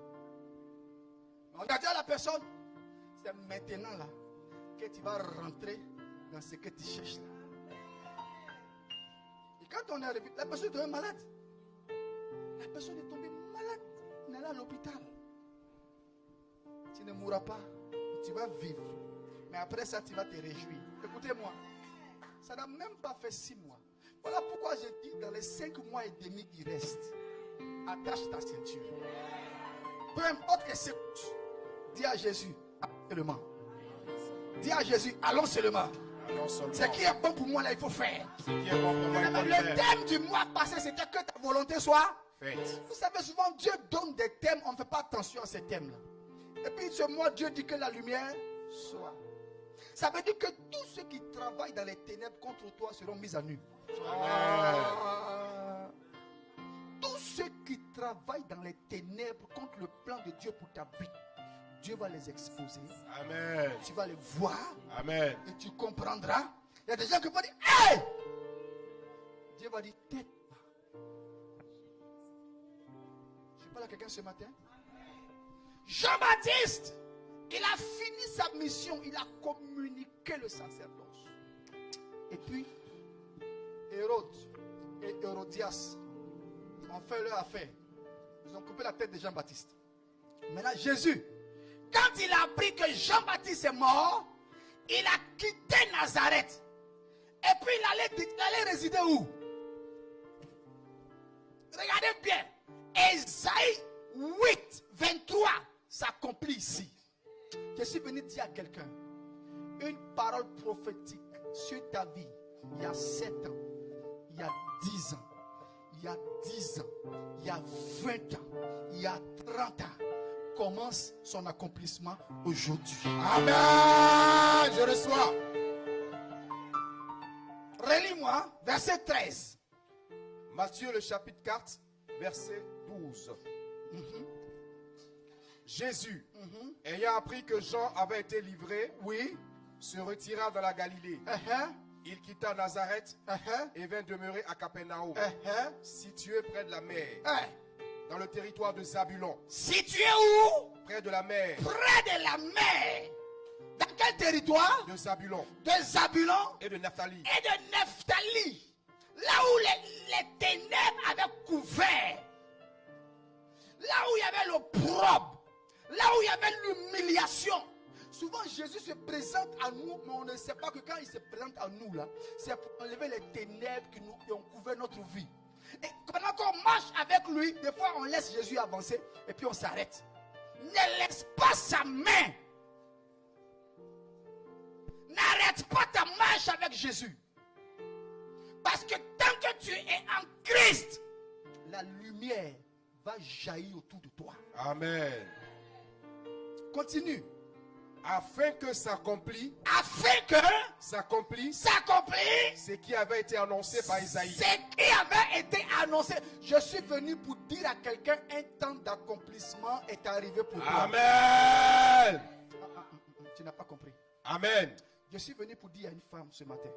On a dit à la personne, c'est maintenant là que tu vas rentrer dans ce que tu cherches là. Et quand on est arrivé, la personne est tombée malade. La personne est tombée malade. On est là à l'hôpital. Tu ne mourras pas. Tu vas vivre. Mais après ça, tu vas te réjouir. Écoutez-moi. Ça n'a même pas fait 6 mois. Voilà pourquoi je dis dans les 5 mois et demi qui restent, attache ta ceinture. Peu importe que c'est. Dis à Jésus, allons seulement. Dis à Jésus, allons seulement. Ce qui est bon pour moi, là, il faut faire. Le thème du mois passé, c'était que ta volonté soit faite. Vous savez, souvent, Dieu donne des thèmes, on ne fait pas attention à ces thèmes-là. Et puis, ce mois, Dieu dit que la lumière soit. Ça veut dire que tous ceux qui travaillent dans les ténèbres contre toi seront mis à nu. Tous ceux qui travaillent dans les ténèbres contre le plan de Dieu pour ta vie, Dieu va les exposer. Amen. Tu vas les voir. Amen. Et tu comprendras. Il y a des gens qui vont dire, hey! Dieu va dire, tête. Je parle à quelqu'un ce matin. Jean-Baptiste, il a fini sa mission. Il a communiqué le sacerdoce. Et puis, Hérode et Hérodias ont fait leur affaire. Ils ont coupé la tête de Jean-Baptiste. Maintenant, Jésus, quand il a appris que Jean-Baptiste est mort, il a quitté Nazareth. Et puis il allait résider où? Regardez bien. Ésaïe 8, 23 s'accomplit ici. Je suis venu dire à quelqu'un une parole prophétique sur ta vie. Il y a 7 ans, il y a 10 ans, il y a 10 ans, il y a 20 ans, il y a 30 ans. Commence son accomplissement aujourd'hui. Amen. Je reçois. Relis-moi, verset 13. Matthieu le chapitre 4, verset 12. Jésus, ayant appris que Jean avait été livré, se retira dans la Galilée. Il quitta Nazareth et vint demeurer à Capernaum, situé près de la mer. Dans le territoire de Zabulon. Situé où? Près de la mer. Près de la mer. Dans quel territoire? De Zabulon. De Zabulon. Et de Naphtali. Et de Naphtali. Là où les ténèbres avaient couvert, là où il y avait l'opprobre, là où il y avait l'humiliation. Souvent Jésus se présente à nous, mais on ne sait pas que quand il se présente à nous là, c'est pour enlever les ténèbres qui ont couvert notre vie. Et pendant qu'on marche avec lui, des fois on laisse Jésus avancer et puis on s'arrête. Ne laisse pas sa main. N'arrête pas ta marche avec Jésus. Parce que tant que tu es en Christ, la lumière va jaillir autour de toi. Amen. Continue. Afin que s'accomplisse ce qui avait été annoncé par Isaïe. Ce qui avait été annoncé. Je suis venu pour dire à quelqu'un, un temps d'accomplissement est arrivé pour toi. Amen. Tu n'as pas compris. Amen. Je suis venu pour dire à une femme ce matin,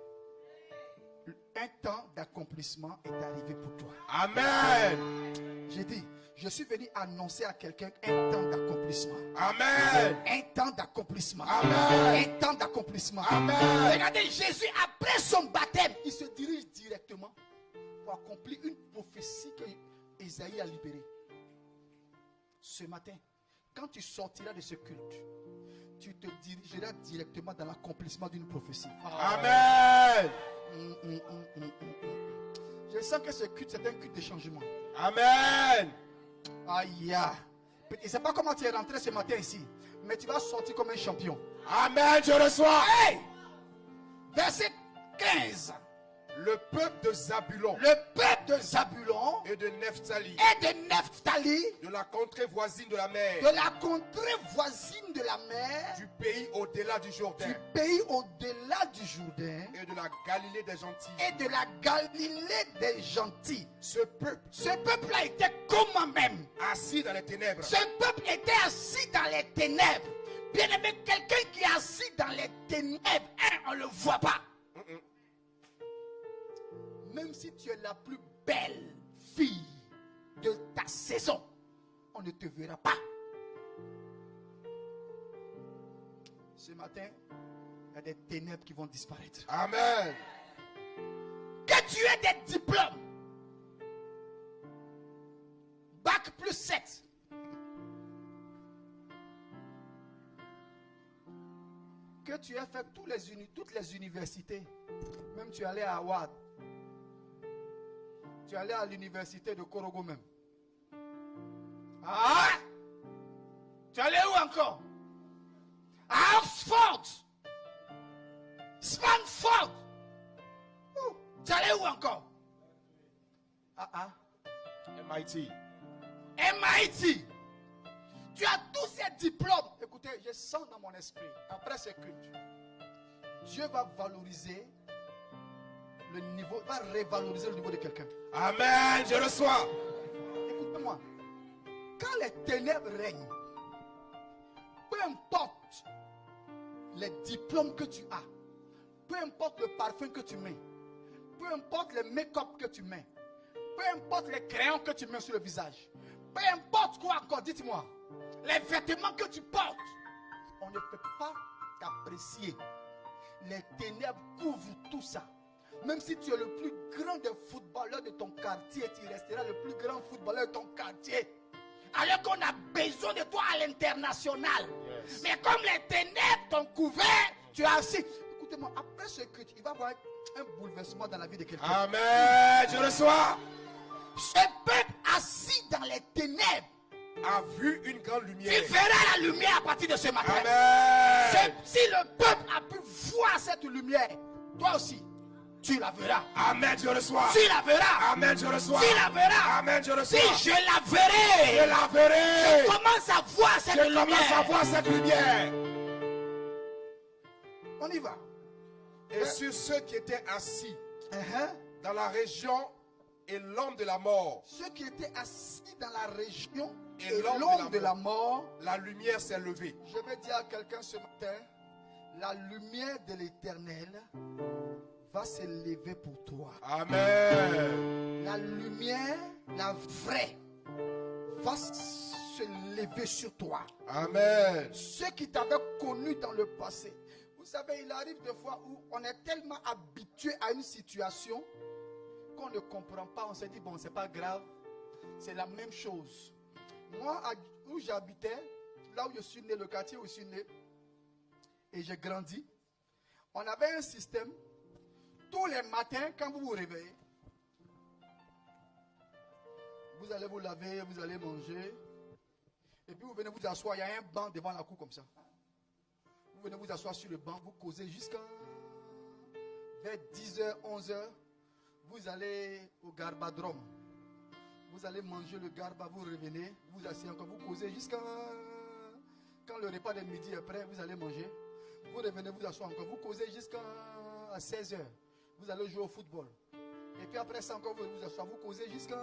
un temps d'accomplissement est arrivé pour toi. Amen. J'ai dit, je suis venu annoncer à quelqu'un un temps d'accomplissement. Amen. Un temps d'accomplissement. Amen. Un temps d'accomplissement. Amen. Regardez, Jésus, après son baptême, il se dirige directement pour accomplir une prophétie que Isaïe a libérée. Ce matin, quand tu sortiras de ce culte, tu te dirigeras directement dans l'accomplissement d'une prophétie. Amen. Je sens que ce culte, c'est un culte de changement. Amen. Aïe. Je ne sais pas comment tu es rentré ce matin ici, mais tu vas sortir comme un champion. Amen, je reçois. Hey! Verset 15. Le peuple de Zabulon Le peuple de Zabulon et de Nephtali, de la contrée voisine de la mer, la contrée voisine de la mer, du pays au-delà du Jourdain, du pays au-delà du Jourdain et de la Galilée des gentils. et de la Galilée des gentils. Ce peuple-là était comme moi-même. assis dans les ténèbres, Ce peuple était assis dans les ténèbres. Bien aimé, quelqu'un qui est assis dans les ténèbres, on ne le voit pas. Même si tu es la plus belle fille de ta saison, on ne te verra pas. Ce matin, il y a des ténèbres qui vont disparaître. Amen. Que tu aies des diplômes, Bac plus 7, que tu aies fait toutes les universités, même tu es allé à Howard, tu es allé à l'université de Korogo même. Ah! Tu es allé où encore? À Oxford, Stanford. Tu es allé où encore? MIT. MIT. Tu as tous ces diplômes. Écoutez, je sens dans mon esprit, après ce culte, Dieu va valoriser le niveau, va revaloriser le niveau de quelqu'un. Amen, je reçois. Écoutez-moi, quand les ténèbres règnent, peu importe les diplômes que tu as, peu importe le parfum que tu mets, peu importe le make-up que tu mets, peu importe les crayons que tu mets sur le visage, peu importe quoi encore, dites-moi, les vêtements que tu portes, on ne peut pas t'apprécier. Les ténèbres couvrent tout ça. Même si tu es le plus grand des footballeurs de ton quartier, tu resteras le plus grand footballeur de ton quartier. Alors qu'on a besoin de toi à l'international. Yes. Mais comme les ténèbres t'ont couvert, tu es assis. Écoutez-moi, après ce culte, il va y avoir un bouleversement dans la vie de quelqu'un. Amen, je reçois. Ce peuple assis dans les ténèbres a vu une grande lumière. Tu verras la lumière à partir de ce matin. Amen. Si le peuple a pu voir cette lumière, toi aussi, tu la verras. Amen, je reçois. Tu la verras. Amen, je reçois. Tu la verras. Amen, je reçois. Si je la verrai. Je la verrai. Je commence à voir cette lumière. Je commence à voir cette lumière. On y va. Et sur ceux qui étaient assis dans la région et l'ombre de la mort. Ceux qui étaient assis dans la région et l'ombre de la mort. La lumière s'est levée. Je vais dire à quelqu'un ce matin, la lumière de l'Éternel va se lever pour toi. Amen. La lumière, la vraie, va se lever sur toi. Amen. Ceux qui t'avaient connu dans le passé. Vous savez, il arrive des fois où on est tellement habitué à une situation qu'on ne comprend pas, on s'est dit, bon, c'est pas grave, c'est la même chose. Moi, où j'habitais, là où je suis né, le quartier où je suis né, et j'ai grandi, on avait un système, tous les matins, quand vous vous réveillez, vous allez vous laver, vous allez manger, et puis vous venez vous asseoir, il y a un banc devant la cour comme ça. Vous venez vous asseoir sur le banc, vous causez jusqu'à vers 10h, 11h, vous allez au garbadrome. Vous allez manger le garba, vous revenez, vous asseyez encore, vous causez jusqu'à... Quand le repas de midi est prêt, vous allez manger. Vous revenez vous asseoir encore, vous causez jusqu'à 16h. Vous allez jouer au football. Et puis après ça encore, vous vous asseoir, vous causez jusqu'à...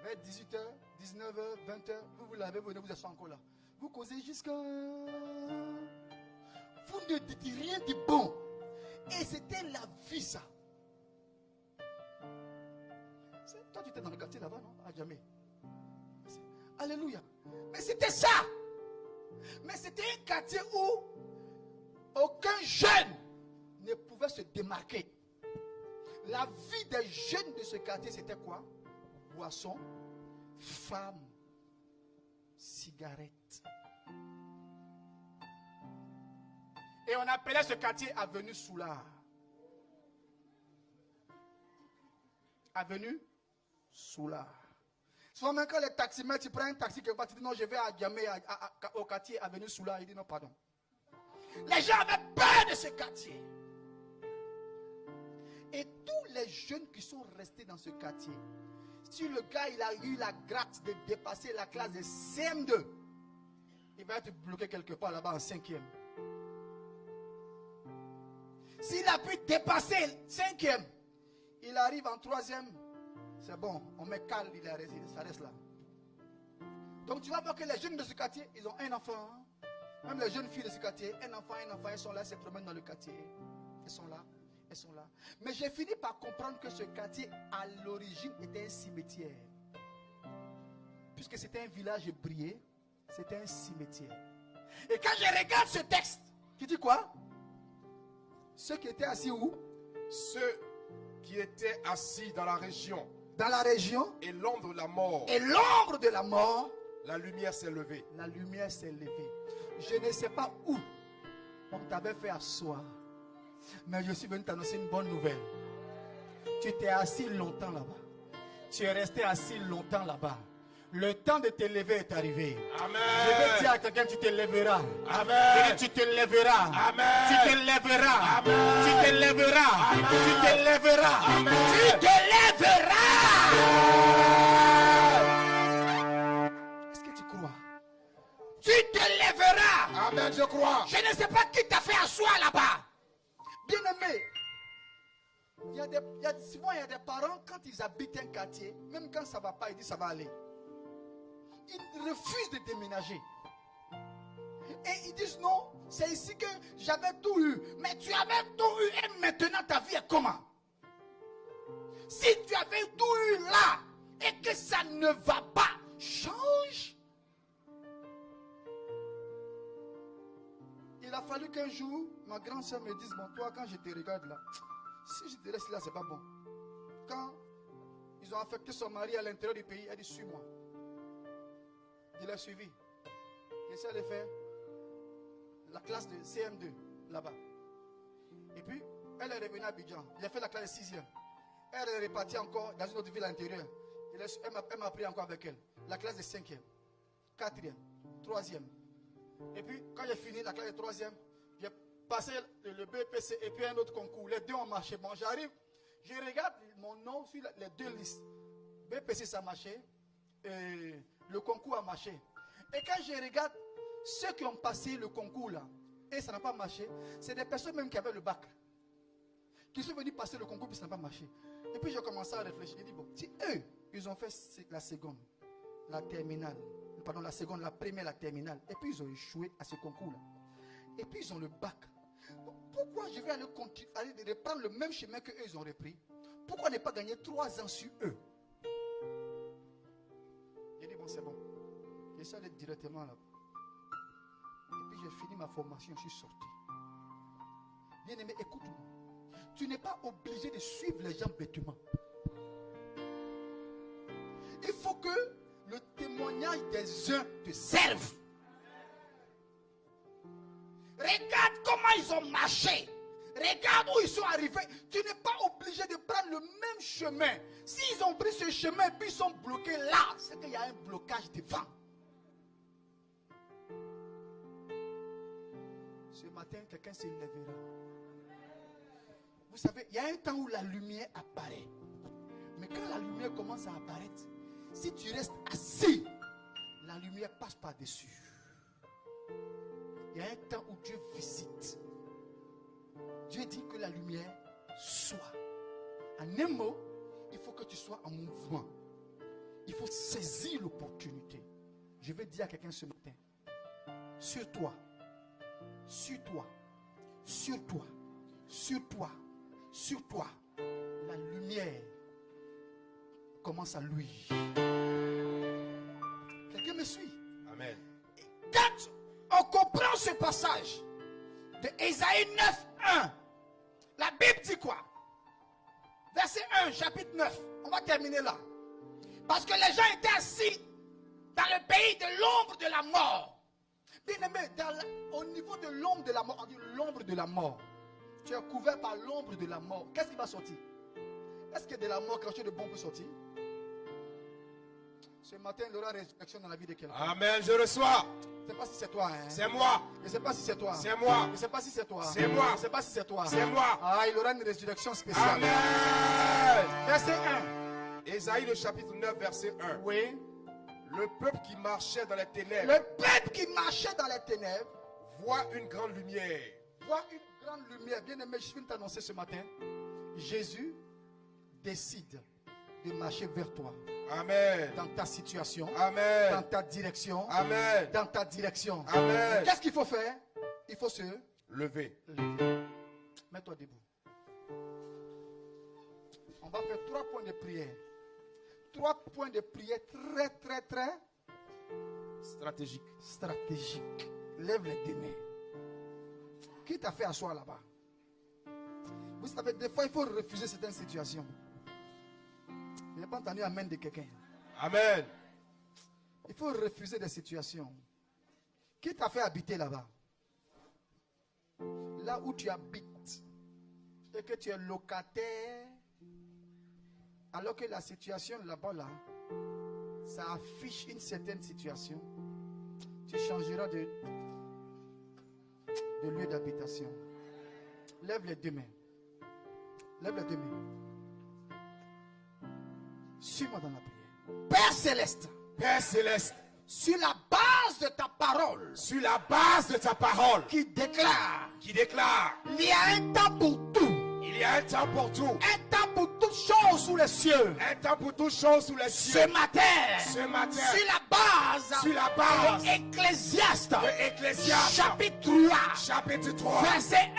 Vers 18h, 19h, 20h, vous vous lavez, vous venez vous asseoir encore là. Vous causez jusqu'à... Vous ne dites rien de bon. Et c'était la vie, ça. Toi, tu étais dans le quartier là-bas, non? À jamais. Alléluia. Mais c'était ça. Mais c'était un quartier où aucun jeune ne pouvait se démarquer. La vie des jeunes de ce quartier, c'était quoi? Boisson, femmes, cigarettes. Et on appelait ce quartier Avenue Soulard. Avenue Soulard. Souvent même quand les taximètres, tu prends un taxi quelque part, tu dis non, je vais à Djamé, au quartier Avenue Soulard. Il dit non, pardon. Les gens avaient peur de ce quartier. Et tous les jeunes qui sont restés dans ce quartier, si le gars il a eu la grâce de dépasser la classe de CM2, il va être bloqué quelque part là-bas en 5e. S'il a pu dépasser 5e, il arrive en 3e, c'est bon, on met calme, ça reste là. Donc tu vas voir que les jeunes de ce quartier, ils ont un enfant. Même les jeunes filles de ce quartier, un enfant, elles sont là, elles se promènent dans le quartier. Elles sont là. Mais j'ai fini par comprendre que ce quartier, à l'origine, était un cimetière. Puisque c'était un village brillé, c'était un cimetière. Et quand je regarde ce texte, qui dit quoi? Ceux qui étaient assis où? Ceux qui étaient assis dans la région. Dans la région. Et l'ombre de la mort. Et l'ombre de la mort. La lumière s'est levée. La lumière s'est levée. Je ne sais pas où on t'avait fait asseoir. Mais je suis venu t'annoncer une bonne nouvelle. Tu t'es assis longtemps là-bas. Tu es resté assis longtemps là-bas. Le temps de te lever est arrivé. Amen. Je vais dire à quelqu'un, tu te lèveras. Amen. Tu te lèveras. Amen. Tu te lèveras. Amen. Tu te lèveras. Amen. Tu te lèveras. Amen. Tu te lèveras. Est-ce que tu crois? Tu te lèveras. Amen, je crois. Je ne sais pas qui t'a fait asseoir là-bas. Bien aimé. Souvent il y a des parents, quand ils habitent un quartier, même quand ça ne va pas, ils disent ça va aller. Ils refusent de déménager. Et ils disent non, c'est ici que j'avais tout eu. Mais tu avais tout eu et maintenant ta vie est comment? Si tu avais tout eu là et que ça ne va pas, change. Il a fallu qu'un jour, ma grande soeur me dise, bon toi quand je te regarde là, si je te laisse là, c'est pas bon. Quand ils ont affecté son mari à l'intérieur du pays, elle dit, suis-moi. Il a suivi. Et ça, elle a fait la classe de CM2, là-bas. Et puis, elle est revenue à Abidjan. Il a fait la classe de 6e. Elle est repartie encore dans une autre ville intérieure. Elle m'a pris encore avec elle. La classe de 5e, 4e, 3e. Et puis, quand j'ai fini la classe de 3e, j'ai passé le BPC et puis un autre concours. Les deux ont marché. Bon, j'arrive, je regarde mon nom sur les deux listes. BPC, ça a marché. Et le concours a marché. Et quand je regarde ceux qui ont passé le concours là, et ça n'a pas marché, c'est des personnes même qui avaient le bac, qui sont venus passer le concours, puis ça n'a pas marché. Et puis j'ai commencé à réfléchir. J'ai dit, bon, si eux, ils ont fait la seconde, la terminale, pardon, la seconde, la première, la terminale, et puis ils ont échoué à ce concours-là. Et puis ils ont le bac. Pourquoi je vais aller reprendre le même chemin qu'eux, ils ont repris? Pourquoi ne pas gagner 3 ans sur eux? J'ai dit, bon, c'est bon. J'ai essayé d'aller directement là. Et puis j'ai fini ma formation, je suis sorti. Bien-aimé, écoute-moi. Tu n'es pas obligé de suivre les gens bêtement. Il faut que le témoignage des uns te serve. Regarde comment ils ont marché. Regarde où ils sont arrivés. Tu n'es pas obligé de prendre le même chemin. S'ils ont pris ce chemin puis ils sont bloqués là, c'est qu'il y a un blocage devant. Ce matin, quelqu'un se lèvera. Vous savez, il y a un temps où la lumière apparaît. Mais quand la lumière commence à apparaître, si tu restes assis, la lumière passe par-dessus. Il y a un temps où Dieu visite. Dieu dit que la lumière soit. En un mot, il faut que tu sois en mouvement. Il faut saisir l'opportunité. Je vais dire à quelqu'un ce matin, sur toi, sur toi, sur toi, sur toi, sur toi, la lumière commence à luire. Quelqu'un me suit? Amen. Quand on comprend ce passage de Ésaïe 9, 1, la Bible dit quoi? Verset 1, chapitre 9. On va terminer là. Parce que les gens étaient assis dans le pays de l'ombre de la mort. Bien aimé, au niveau de l'ombre de la mort, on dit l'ombre de la mort. Tu es couvert par l'ombre de la mort. Qu'est-ce qui va sortir? Est-ce que de la mort, quelque chose de bon peut sortir? Ce matin, il y aura résurrection dans la vie de quelqu'un. Amen, je reçois. Je ne sais pas si c'est toi. Hein? C'est moi. Je ne sais pas si c'est toi. C'est moi. Je ne sais pas si c'est toi. C'est moi. Je ne sais pas si c'est toi. C'est moi. Ah, il aura une résurrection spéciale. Amen. Verset 1. Ésaïe, le chapitre 9, verset 1. Oui. Le peuple qui marchait dans les ténèbres Le peuple qui marchait dans les ténèbres voit une grande lumière. voit une grande lumière. Bien aimé, je viens de t'annoncer ce matin. Jésus décide de marcher vers toi. Amen. Dans ta situation. Amen. Dans ta direction. Amen. Dans ta direction. Amen. Qu'est-ce qu'il faut faire? Il faut se Lever. lever. Mets-toi debout. On va faire 3 points de prière. 3 points de prière très Stratégique. stratégiques. Lève les deux mains. Qui t'a fait asseoir là-bas? Vous savez, des fois, il faut refuser certaines situations. Je n'ai pas entendu amen de quelqu'un. Amen. Il faut refuser des situations. Qui t'a fait habiter là-bas? Là où tu habites et que tu es locataire, alors que la situation là-bas, là, ça affiche une certaine situation, tu changeras de lieu d'habitation. Lève les deux mains. Lève les deux mains. Suis-moi dans la prière. Père Céleste, Père Céleste, sur la base de ta parole, sur la base de ta parole, qui déclare, il y a un temps pour tout. il y a un temps pour tout. Un temps pour toutes choses sous les cieux. Un temps pour toutes choses sous les cieux. Ce matin, Ce matin, sur la base, sur la base de Ecclésiaste, de Ecclésiaste, chapitre 3, chapitre 3, verset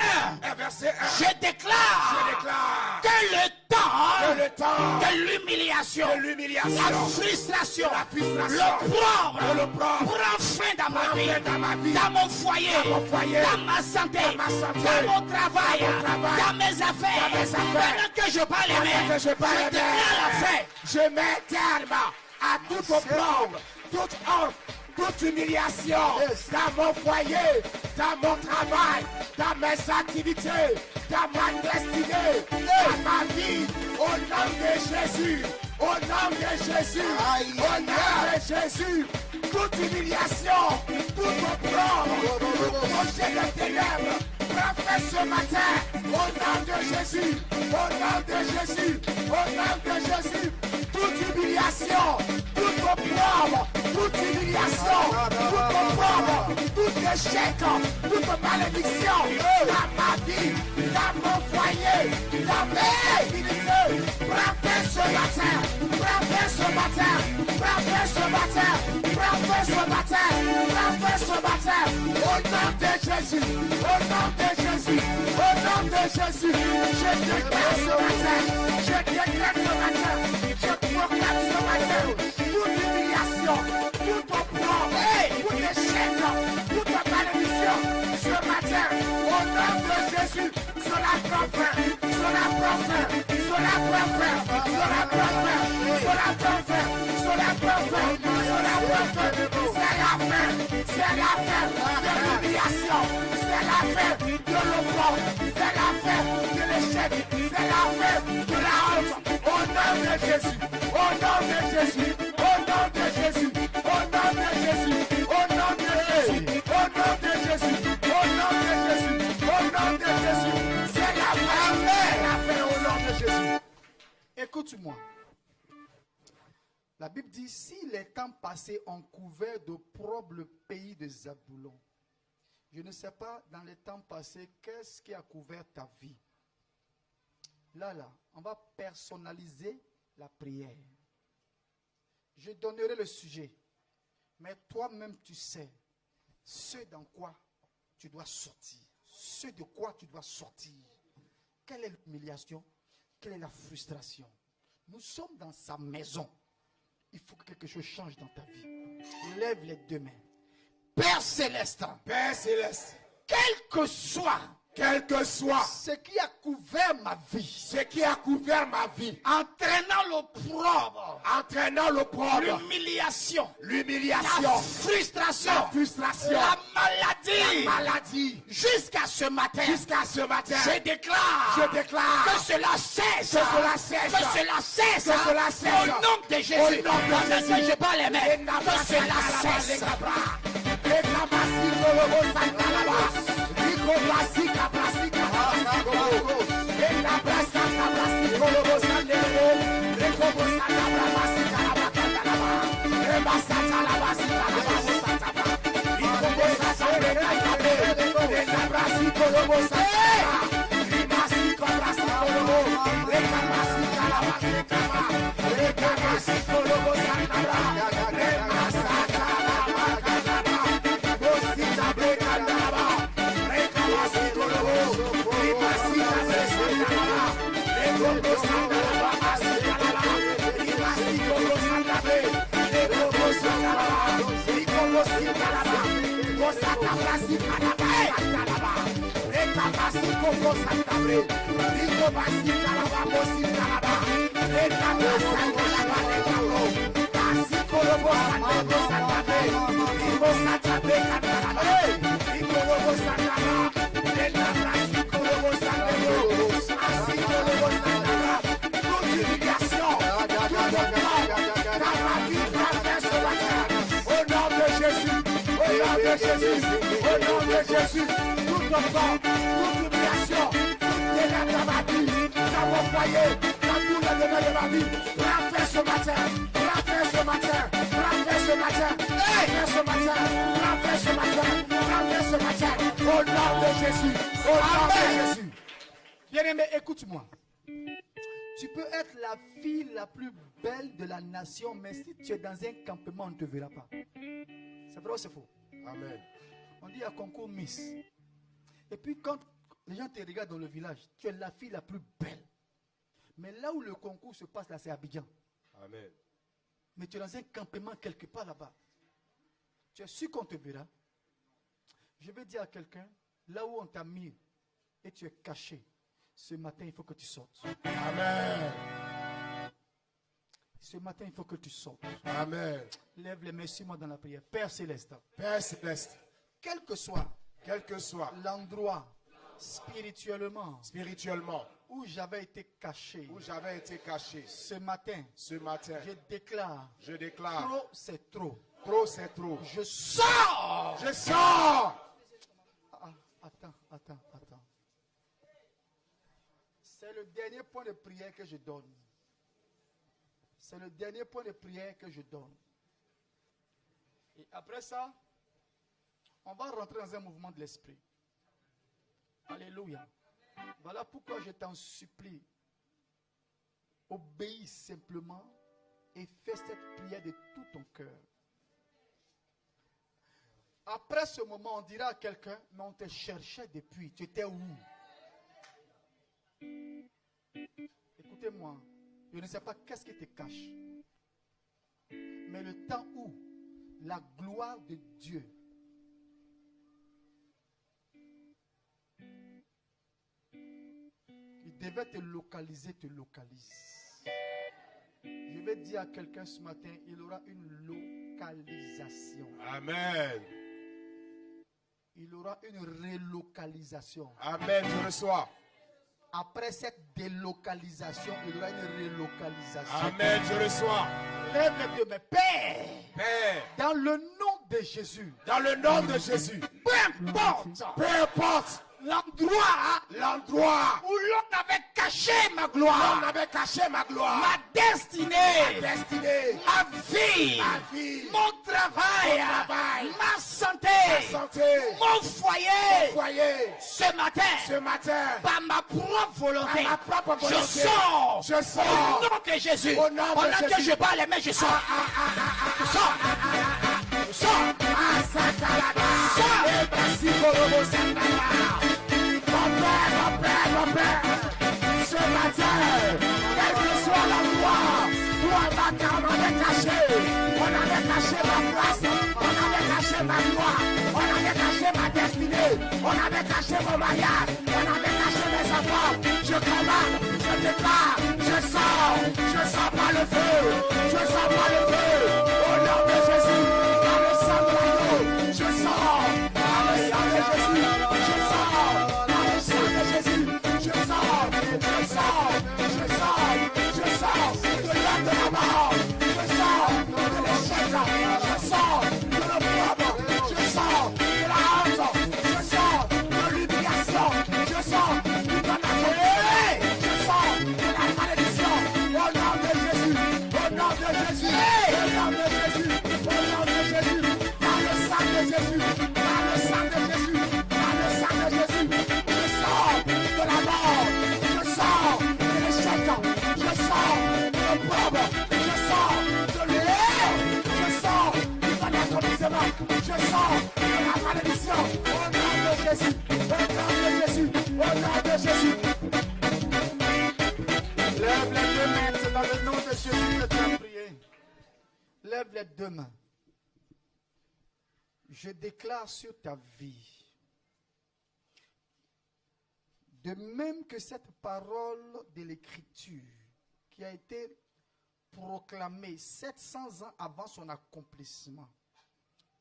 1, verset 1, je déclare que le temps de l'humiliation, la frustration, le propre, prend fin dans ma vie, dans mon foyer, dans ma santé, dans mon travail, dans mes affaires. Pendant que je parle, je déclare la fin. je mets terme à tout opprobre, toute honte, toute humiliation dans mon foyer, dans mon travail, dans mes activités, dans ma destinée, dans ma vie, au nom de Jésus, au nom de Jésus, au nom de Jésus, toute humiliation, tout opprobre, tout projet de ténèbres, prends fin ce matin, au nom de Jésus, au nom de Jésus, au nom de Jésus, toute humiliation, tout opprobre, toute humiliation, tout opprobre, tout échec, toute malédiction dans ma vie, dans mon foyer, dans mes activités, prends fin ce matin, prends fin ce matin, prends fin ce matin, prends fin ce matin, prends fin ce matin, au nom de Jésus, au nom de Jésus, au nom de Jésus, je déclare ce matin, je déclare ce matin, je proclame ce matin, toute humiliation, tout opprobre, tout échec, toute malédiction, ce matin, au nom de Jésus, Écoute-moi. La Bible dit, si les temps passés ont couvert d'opprobre le pays de Zaboulon, je ne sais pas dans les temps passés qu'est-ce qui a couvert ta vie. Là, on va personnaliser la prière. Je donnerai le sujet, mais toi-même tu sais ce dans quoi tu dois sortir, ce de quoi tu dois sortir. Quelle est l'humiliation? Quelle est la frustration? Nous sommes dans sa maison. Il faut que quelque chose change dans ta vie. Lève les deux mains. Père Céleste, quel que soit ce qui a couvert ma vie, entraînant l'opprobre, l'humiliation, la frustration, la maladie, jusqu'à ce matin, je déclare que cela cesse, au nom de Jésus. Je parle les mains, que cela cesse. Jésus, toute offense, toute humiliation, toute ténèbre dans ma vie, dans mon foyer, dans tout le domaine de ma vie, prends fait ce matin, prends fait ce matin, prends fait ce matin, prends fait ce matin, prends fait ce matin, prends fait ce matin, au nom de Jésus, au nom de Jésus. Bien-aimé, écoute-moi. Tu peux être la fille la plus belle de la nation, mais si tu es dans un campement, on ne te verra pas. C'est vrai ou c'est faux? Amen. On dit à concours Miss. Et puis quand les gens te regardent dans le village, tu es la fille la plus belle. Mais là où le concours se passe, là, c'est Abidjan. Amen. Mais tu es dans un campement quelque part là-bas. Tu es sûr qu'on te verra. Je vais dire à quelqu'un, là où on t'a mis et tu es caché, ce matin, il faut que tu sortes. Amen. Ce matin, il faut que tu sortes. Amen. Lève les mains sur moi dans la prière. Père Céleste. Père Céleste. Quel que soit l'endroit spirituellement où j'avais été caché, ce matin, je déclare, trop c'est trop. Je sors. Attends. C'est le dernier point de prière que je donne. Et après ça, on va rentrer dans un mouvement de l'esprit. Alléluia. Voilà pourquoi je t'en supplie. Obéis simplement et fais cette prière de tout ton cœur. Après ce moment, on dira à quelqu'un, mais on te cherchait depuis. Tu étais où? Écoutez-moi. Je ne sais pas qu'est-ce qui te cache. Mais le temps où la gloire de Dieu vais te localiser, te localise. Je vais dire à quelqu'un ce matin, il aura une localisation. Amen. Il aura une relocalisation. Amen, je reçois. Après cette délocalisation, il aura une relocalisation. Amen, je reçois. Lève les deux mains. Père, Père, dans le nom de Jésus, dans le nom de Jésus, peu importe l'endroit où l'on avait caché ma gloire, on avait caché ma gloire, ma destinée, ma vie, mon travail, ma santé, mon foyer, ce matin, par ma propre volonté, je sors au nom de Jésus. Pendant que je parle, mais je sors. Je sors. Mon père, ce matin, quel que soit l'endroit où on avait caché ma place, on avait caché ma gloire, on avait caché ma destinée, on avait caché mon mariage, on avait caché mes enfants. Je commande, je déclare, je sors par le feu, je sors par le feu, au nom de Jésus, par le sang de l'agneau, je sors, par le sang de Jésus, je sors, par le sang de Jésus, je sors de l'âme de la mort, je sors de l'échec, je sors de l'opprobre, je sors de la honte, je sors de l'humiliation, je sors du banal, je sors de la malédiction, au nom de Jésus, au nom de Jésus, au nom de Jésus, au nom de Jésus, par le sang de Jésus, par le sang de Jésus, par le sang de Jésus, je sors de la mort, je sors de l'échec, je sors de l'opprobre, je sors de l'erreur, je sors du banal, je sors de la malédiction, au nom de Jésus, au nom de Jésus, au nom de Jésus. Lève les deux mains, c'est dans le nom de Jésus que tu as prié. Lève les deux mains. Je déclare sur ta vie, de même que cette parole de l'Écriture qui a été proclamée 700 ans avant son accomplissement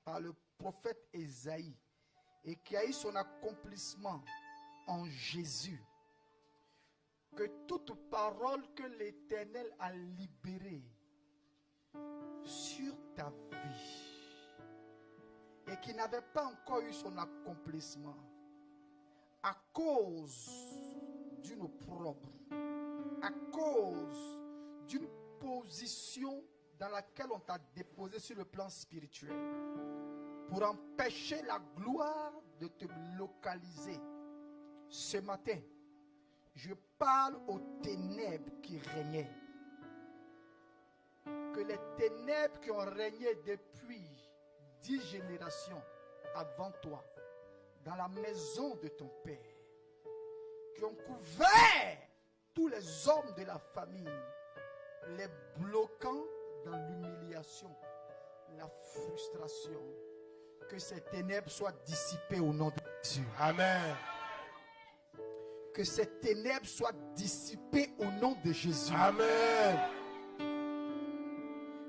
par le prophète Ésaïe et qui a eu son accomplissement en Jésus, que toute parole que l'Éternel a libérée sur ta vie et qui n'avait pas encore eu son accomplissement à cause d'une opprobre, à cause d'une position dans laquelle on t'a déposé sur le plan spirituel pour empêcher la gloire de te localiser. Ce matin, je parle aux ténèbres qui régnaient. Que les ténèbres qui ont régné depuis 10 générations avant toi, dans la maison de ton père, qui ont couvert tous les hommes de la famille, les bloquant dans l'humiliation, la frustration, que ces ténèbres soient dissipées au nom de Jésus. Amen. Que ces ténèbres soient dissipées au nom de Jésus. Amen.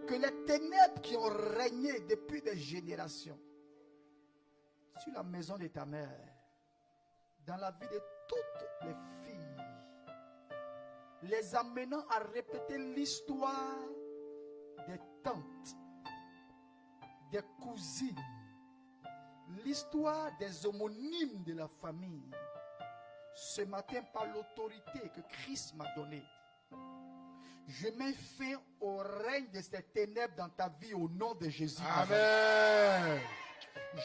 Que les ténèbres qui ont régné depuis des générations sur la maison de ta mère, dans la vie de toutes les filles, les amenant à répéter l'histoire des tantes, des cousines, l'histoire des homonymes de la famille. Ce matin, par l'autorité que Christ m'a donnée, je mets fin au règne de ces ténèbres dans ta vie au nom de Jésus. Amen.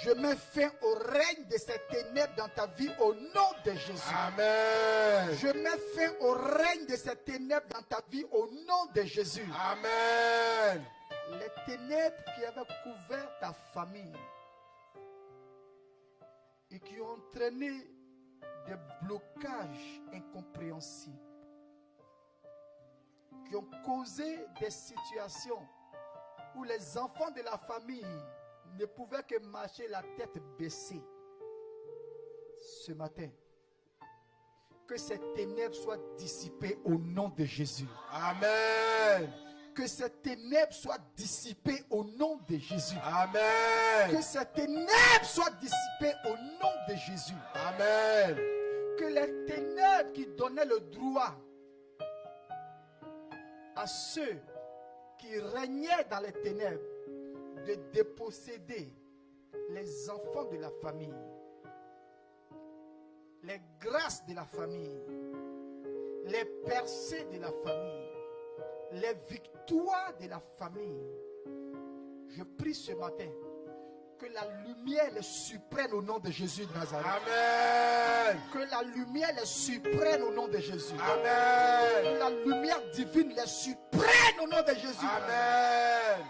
Je mets fin au règne de ces ténèbres dans ta vie au nom de Jésus. Amen. Je mets fin au règne de ces ténèbres dans ta vie au nom de Jésus. Amen. Les ténèbres qui avaient couvert ta famille et qui ont entraîné des blocages incompréhensibles, qui ont causé des situations où les enfants de la famille ne pouvaient que marcher la tête baissée. Ce matin, Que ces ténèbres soient dissipées au nom de Jésus. Amen. Que ces ténèbres soient dissipées au nom de Jésus. Amen. Que ces ténèbres soient dissipées au nom de Jésus. Amen. Que les ténèbres qui donnaient le droit à ceux qui régnaient dans les ténèbres de déposséder les enfants de la famille, les grâces de la famille, les percées de la famille, les victoires de la famille. Je prie ce matin que la lumière les surprenne au nom de Jésus de Nazareth. Amen. Que la lumière les surprenne au nom de Jésus. Amen. Que la lumière divine les surprenne au nom de Jésus. Amen.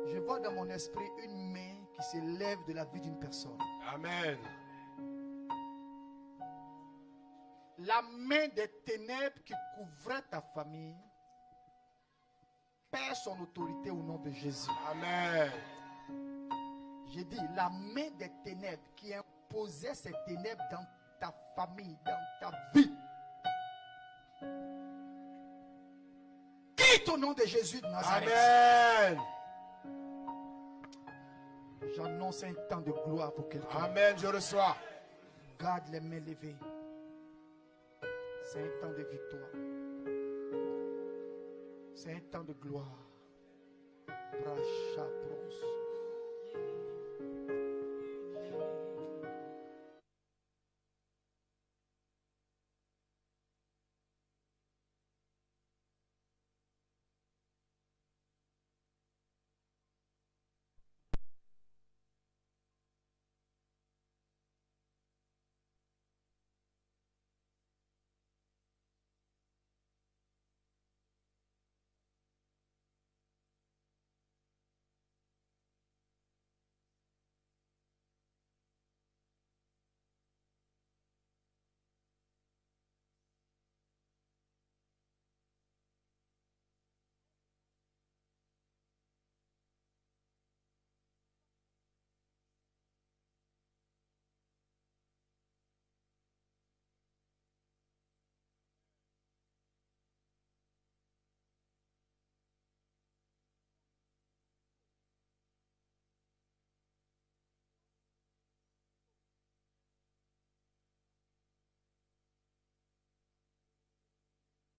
Je vois dans mon esprit une main qui s'élève de la vie d'une personne. Amen. La main des ténèbres qui couvrait ta famille perd son autorité au nom de Jésus. Amen. J'ai dit, la main des ténèbres qui imposait ces ténèbres dans ta famille, dans ta vie, quitte au nom de Jésus de Nazareth. Amen. J'annonce un temps de gloire pour quelqu'un. Amen. Je reçois. Garde les mains levées. C'est un temps de victoire. C'est un temps de gloire. Prachapros.